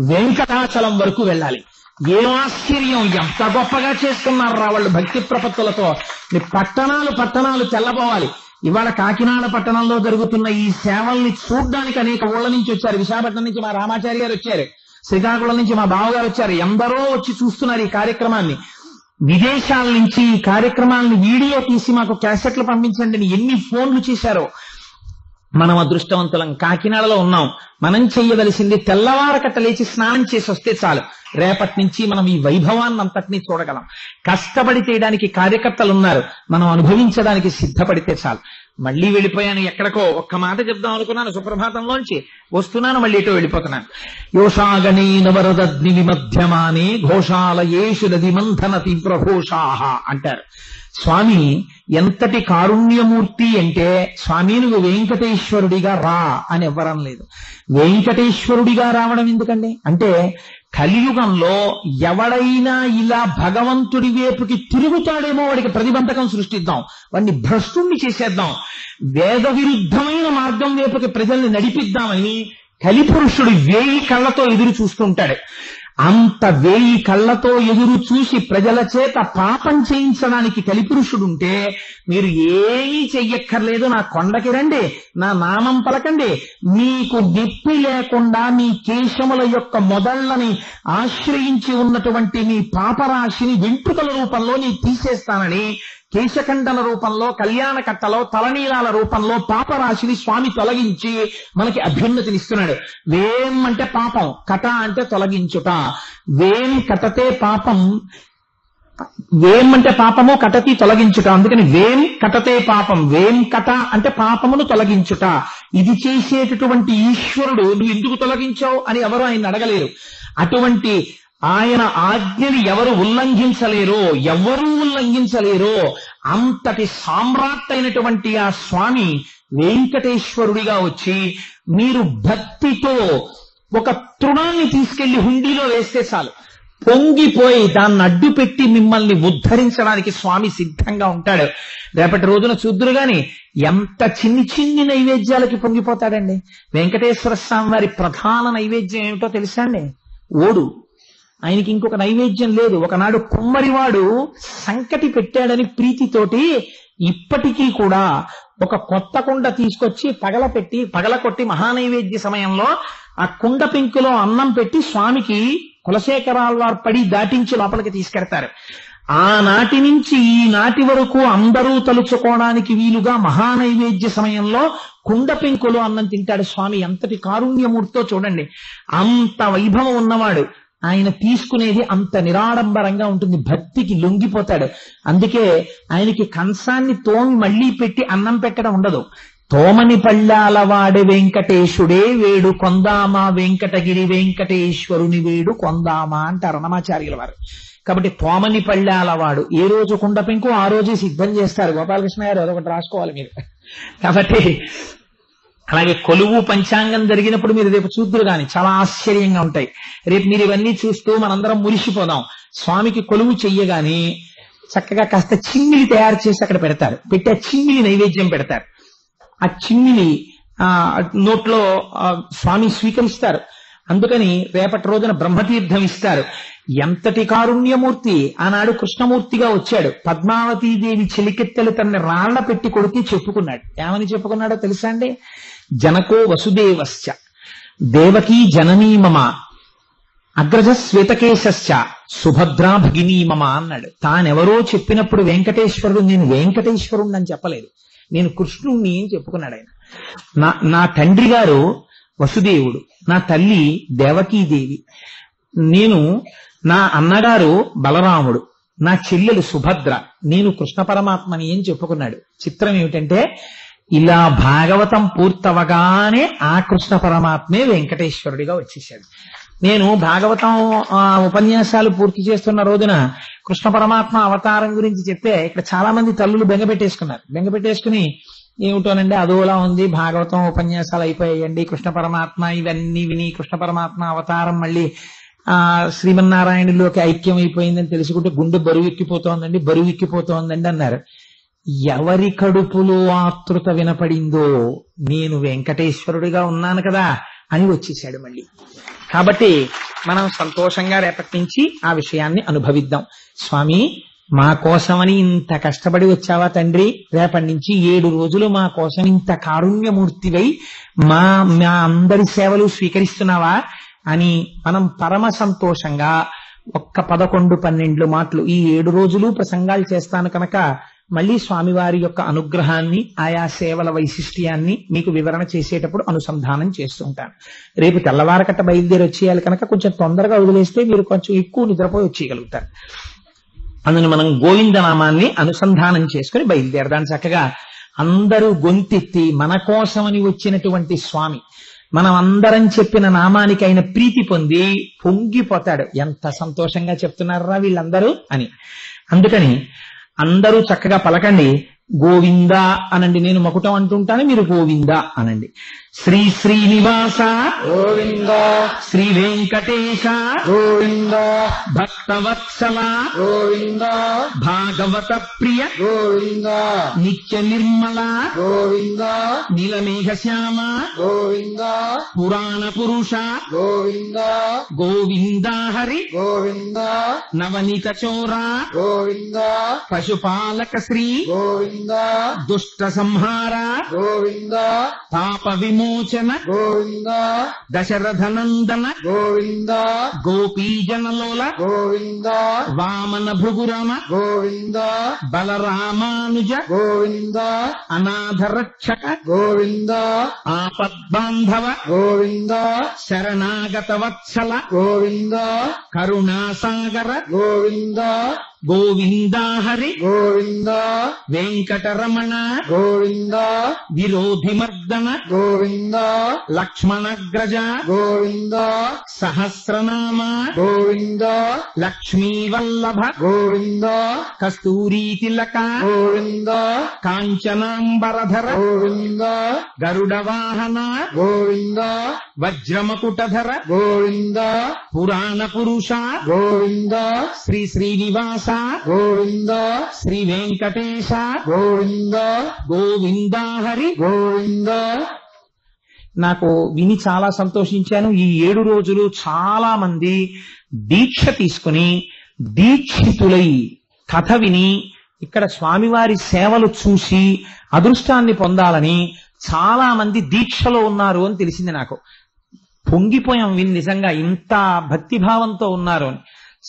వెంకటాచలం వరకు వెళ్ళాలి. ఏం ఆశ్చర్యం, ఎంత గొప్పగా చేస్తున్నారు రా వాళ్ళు భక్తి ప్రపత్తులతో. పట్టణాలు తెల్లబోవాలి. ఇవాళ కాకినాడ పట్టణంలో జరుగుతున్న ఈ సేవల్ని చూడ్డానికి అనేక ఊళ్ళ నుంచి వచ్చారు. విశాఖపట్నం నుంచి మా రామాచారి గారు వచ్చారు, శ్రీకాకుళం నుంచి మా బావగారు వచ్చారు. ఎందరో వచ్చి చూస్తున్నారు ఈ కార్యక్రమాన్ని. విదేశాల నుంచి ఈ కార్యక్రమాన్ని వీడియో తీసి మాకు క్యాసెట్లు పంపించండి అని ఎన్ని ఫోన్లు చేశారో. మనం అదృష్టవంతులం, కాకినాడలో ఉన్నాం. మనం చెయ్యవలసింది తెల్లవారకట్ట లేచి స్నానం చేసి వస్తే చాలు. రేపటి నుంచి మనం ఈ వైభవాన్ని అంతటినీ చూడగలం. కష్టపడి చేయడానికి కార్యకర్తలు ఉన్నారు, మనం అనుభవించడానికి సిద్ధపడితే చాలు. మళ్ళీ వెళ్ళిపోయాను ఎక్కడికో. ఒక్క మాట చెప్దాం అనుకున్నాను, సుప్రభాతంలోంచి వస్తున్నాను, మళ్ళీ ఇటో వెళ్ళిపోతున్నాను. యోషాగణీ నవరదగ్ని విమధ్యమానే ఘోషాలయేషు నది మంథన తీవ్రఘోషాహ అంటారు. స్వామి ఎంతటి కారుణ్యమూర్తి అంటే, స్వామి నువ్వు వెంకటేశ్వరుడిగా రా అని ఎవ్వరం లేదు. వెంకటేశ్వరుడిగా రావడం ఎందుకండి అంటే, కలియుగంలో ఎవడైనా ఇలా భగవంతుడి వైపుకి తిరుగుతాడేమో వాడికి ప్రతిబంధకం సృష్టిద్దాం, వాడిని భ్రష్టుణ్ణి చేసేద్దాం, వేద విరుద్ధమైన మార్గం వైపుకి ప్రజల్ని నడిపిద్దామని కలిపురుషుడు 1000 కళ్ళతో ఎదురు చూస్తుంటాడు. అంత 1000 కళ్ళతో ఎదురు చూసి ప్రజల చేత పాపం చేయించడానికి కలిపురుషుడుంటే మీరు ఏమీ చెయ్యక్కర్లేదు, నా కొండకి రండి, నా నామం పలకండి, మీకు నొప్పి లేకుండా మీ కేశముల యొక్క మొదళ్లని ఆశ్రయించి ఉన్నటువంటి మీ పాపరాశిని వెంట్రుకల రూపంలో నీ తీసేస్తానని కేశఖండన రూపంలో, కళ్యాణ కట్టలో, తలనీలాల రూపంలో పాపరాశిని స్వామి తొలగించి మనకి అభ్యున్నతినిస్తున్నాడు. వేం అంటే పాపం, కట అంటే తొలగించుట. వేం కటతే పాపం, వేం అంటే పాపము, కటతి తొలగించుట. అందుకని వేం కటతే పాపం, వేం కట అంటే పాపమును తొలగించుట. ఇది చేసేటటువంటి ఈశ్వరుడు నువ్వు ఎందుకు తొలగించావు అని ఎవరు ఆయన అడగలేరు. అటువంటి ఆయన ఆజ్ఞని ఎవరు ఉల్లంఘించలేరో, ఎవరూ ఉల్లంఘించలేరో అంతటి సామ్రాట్ అయినటువంటి ఆ స్వామి వెంకటేశ్వరుడిగా వచ్చి మీరు భక్తితో ఒక తృణాన్ని తీసుకెళ్లి హుండీలో వేస్తే చాలు, పొంగిపోయి దాన్ని అడ్డు పెట్టి మిమ్మల్ని ఉద్ధరించడానికి స్వామి సిద్ధంగా ఉంటాడు. రేపటి రోజున చూద్దురు గాని ఎంత చిన్ని చిన్ని నైవేద్యాలకి పొంగిపోతాడండి. వెంకటేశ్వర స్వామి వారి ప్రధాన నైవేద్యం ఏమిటో తెలుసా అండి? ఓడు. ఆయనకి ఇంకొక నైవేద్యం లేదు. ఒకనాడు కుమ్మరివాడు సంకటి పెట్టాడని ప్రీతితోటి ఇప్పటికీ కూడా ఒక కొత్త కుండ తీసుకొచ్చి పగలకొట్టి మహానైవేద్య సమయంలో ఆ కుండ పెంకులో అన్నం పెట్టి స్వామికి కులశేఖరాల్వారు పడి దాటించి లోపలికి తీసుకెడతారు. ఆనాటి నుంచి ఈనాటి వరకు అందరూ తలుచుకోవడానికి వీలుగా మహానైవేద్య సమయంలో కుండ పెంకులో అన్నం తింటాడు స్వామి. ఎంతటి కారుణ్యమూర్తో చూడండి. అంత వైభవం ఉన్నవాడు. ఆయన తీసుకునేది అంత నిరాడంబరంగా ఉంటుంది, భక్తికి లొంగిపోతాడు. అందుకే ఆయనకి కంసాన్ని తోమి మళ్లీ పెట్టి అన్నం పెట్టడం ఉండదు. తోమని పళ్ళాల వాడే వెంకటేశుడే వేడు కొందామా, వెంకటగిరి వెంకటేశ్వరుని వేడు కొందామా అంటారు అన్నమాచార్యుల వారు. కాబట్టి తోమని పళ్ళాల వాడు ఏ రోజు కుండ పెంకు ఆ రోజే సిద్ధం చేస్తారు. గోపాలకృష్ణ గారు అదొకటి రాసుకోవాలి మీరు. కాబట్టి అలాగే కొలువు పంచాంగం జరిగినప్పుడు మీరు రేపు చూద్దురు గాని చాలా ఆశ్చర్యంగా ఉంటాయి. రేపు మీరు ఇవన్నీ చూస్తూ మనందరం మురిసిపోదాం. స్వామికి కొలువు చెయ్యగాని చక్కగా కాస్త చిమ్మిలి తయారు చేసి అక్కడ పెడతారు. పెట్టి ఆ చిమ్మిలి నైవేద్యం పెడతారు. ఆ చిమ్మిలి నోట్లో స్వామి స్వీకరిస్తారు. అందుకని రేపటి రోజున బ్రహ్మతీర్థం ఇస్తారు. ఎంతటి కారుణ్యమూర్తి! ఆనాడు కృష్ణమూర్తిగా వచ్చాడు. పద్మావతీదేవి చెలికెత్తెలు తనని రాళ్ల పెట్టి కొడితే చెప్పుకున్నాడు. ఏమని చెప్పుకున్నాడో తెలుసా అండి? జనకో వసుదేవశ్చ దేవకీ జననీ మమ అగ్రజ శ్వేతకేశశ్చ సుభద్రా భగినీ మమ అన్నాడు. తానెవరో చెప్పినప్పుడు వెంకటేశ్వరుడు నేను వెంకటేశ్వరుణ్ణి అని చెప్పలేదు, నేను కృష్ణుణ్ణి అని చెప్పుకున్నాడు ఆయన. నా తండ్రి గారు వసుదేవుడు, నా తల్లి దేవకీదేవి, నా అన్నగారు బలరాముడు, నా చెల్లెలు సుభద్ర, నేను కృష్ణ పరమాత్మని అని చెప్పుకున్నాడు. చిత్రం ఏమిటంటే ఇలా భాగవతం పూర్తవగానే ఆ కృష్ణ పరమాత్మే వెంకటేశ్వరుడిగా వచ్చేసాడు. నేను భాగవతం ఉపన్యాసాలు పూర్తి చేస్తున్న రోజున కృష్ణ పరమాత్మ అవతారం గురించి చెప్తే ఇక్కడ చాలా మంది తల్లులు బెంగపెట్టేసుకున్నారు. బెంగపెట్టేసుకుని ఏమిటోనండి అదోలా ఉంది, భాగవతం ఉపన్యాసాలు అయిపోయాయండి, కృష్ణ పరమాత్మ ఇవన్నీ విని కృష్ణ పరమాత్మ అవతారం మళ్ళీ శ్రీమన్నారాయణులోకి ఐక్యం అయిపోయిందని తెలుసుకుంటే గుండె బరువెక్కిపోతోందండి అన్నారు. ఎవరి కడుపులో ఆతృత వినపడిందో నేను వెంకటేశ్వరుడిగా ఉన్నాను కదా అని వచ్చేసాడు మళ్ళీ. కాబట్టి మనం సంతోషంగా రేపటి నుంచి ఆ విషయాన్ని అనుభవిద్దాం. స్వామి మా కోసమని ఇంత కష్టపడి వచ్చావా తండ్రి, రేపటి నుంచి 7 రోజులు మా కోసం ఇంత కారుణ్యమూర్తివై మా మా అందరి సేవలు స్వీకరిస్తున్నావా అని మనం పరమ సంతోషంగా ఒక్క 11-12 మాటలు ఈ 7 రోజులు ప్రసంగాలు చేస్తాను కనుక మళ్ళీ స్వామివారి యొక్క అనుగ్రహాన్ని ఆయా సేవల వైశిష్ట్యాన్ని మీకు వివరణ చేసేటప్పుడు అనుసంధానం చేస్తుంటాను. రేపు తెల్లవారకట్ట బయలుదేరి వచ్చేయాలి కనుక కొంచెం తొందరగా వదిలేస్తే మీరు కొంచెం ఎక్కువ నిద్రపోయి వచ్చేయగలుగుతారు. అందుని మనం గోవిందనామాన్ని అనుసంధానం చేసుకుని బయలుదేరదాన్ని చక్కగా అందరూ గొంతెత్తి మన కోసమని వచ్చినటువంటి స్వామి మనం అందరం చెప్పిన నామానికి ఆయన ప్రీతి పొంది పొంగిపోతాడు. ఎంత సంతోషంగా చెప్తున్నారా వీళ్ళందరూ అని. అందుకని అందరూ చక్కగా పలకండి, గోవింద అనండి. నేను మకుటం అంటుంటాను, మీరు గోవింద అనండి. శ్రీ శ్రీనివాస గోవింద, శ్రీ వెంకటేశ గోవింద, భక్తవత్సల గోవింద, భాగవత ప్రియ గోవింద, నిత్య నిర్మల గోవింద, నీలమేఘ శ్యామ గోవింద, పురాణ పురుష గోవింద, గోవింద హరి గోవింద, నవనీత చోర గోవింద, పశుపాలక శ్రీ గోవింద, దుష్ట సంహార గోవింద, పాప విమోచన గోవింద, దశరథ నందన గోవింద, గోపీజనలోల గోవింద, వామన భృగురమ గోవింద, బలరామానుజ గోవింద, అనాథ రక్షక గోవింద, ఆపద్బాంధవ గోవింద, శరణాగత వత్సల గోవింద, కరుణాసాగర గోవింద, గోవింద హరి గోవింద, వెంకటరమణ గోవింద, విరోధిమర్దన గోవింద, లక్ష్మణగ్రజ గోవింద, సహస్రనామ గోవింద, లక్ష్మీవల్లభ గోవింద, కస్తూరీతిలక గోవింద, కాంచనాంబరధర గోవింద, గరుడవాహన గోవింద, వజ్రమకుటధర గోవింద, పురాణ పురుష గోవింద, శ్రీ శ్రీనివాస గోవింద, శ్రీ వెంకటేశ గోవింద, గోవింద హరి. గోవింద. నాకు విని చాలా సంతోషించాను. ఈ 7 రోజులు చాలా మంది దీక్ష తీసుకుని దీక్షితులై కథ విని ఇక్కడ స్వామివారి సేవలు చూసి అదృష్టాన్ని పొందాలని చాలా మంది దీక్షలో ఉన్నారు అని తెలిసింది నాకు. పొంగిపోయాం విని, నిజంగా ఇంత భక్తిభావంతో ఉన్నారు అని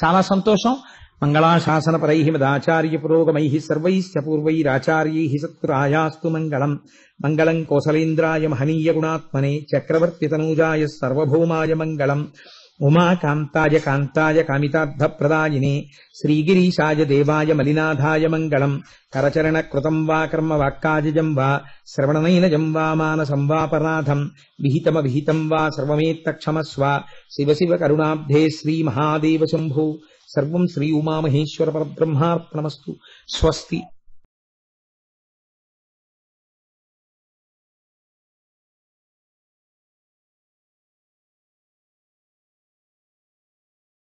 చాలా సంతోషం. మంగళాశాసనపరై మదాచార్య పురోగమై సర్వైశ్చ పూర్వైరాచార్యై సత్పురాయాస్తు మంగళం. మంగళం కోసలేంద్రాయ మహనీయ గుణాత్మనే చక్రవర్తి తనూజాయ సర్వభౌమాయ మంగళం. ఉమాకాంతాయ కాంతాయ కామితార్థప్రదాయినే శ్రీగిరీశాయ దేవాయ మలినాథాయ మంగళం. కరచరణ కృతం వా కర్మ వాక్కాజం వా శ్రవణనైనజం వా మానసం వాపరాధం విహితం వా సర్వమేత్తక్షమస్వ. శివ శివ కరుణాబ్ధే శ్రీ మహాదేవ శంభో. సర్వం శ్రీ ఉమామహేశ్వర పరబ్రహ్మార్పణమస్తు. స్వస్తి.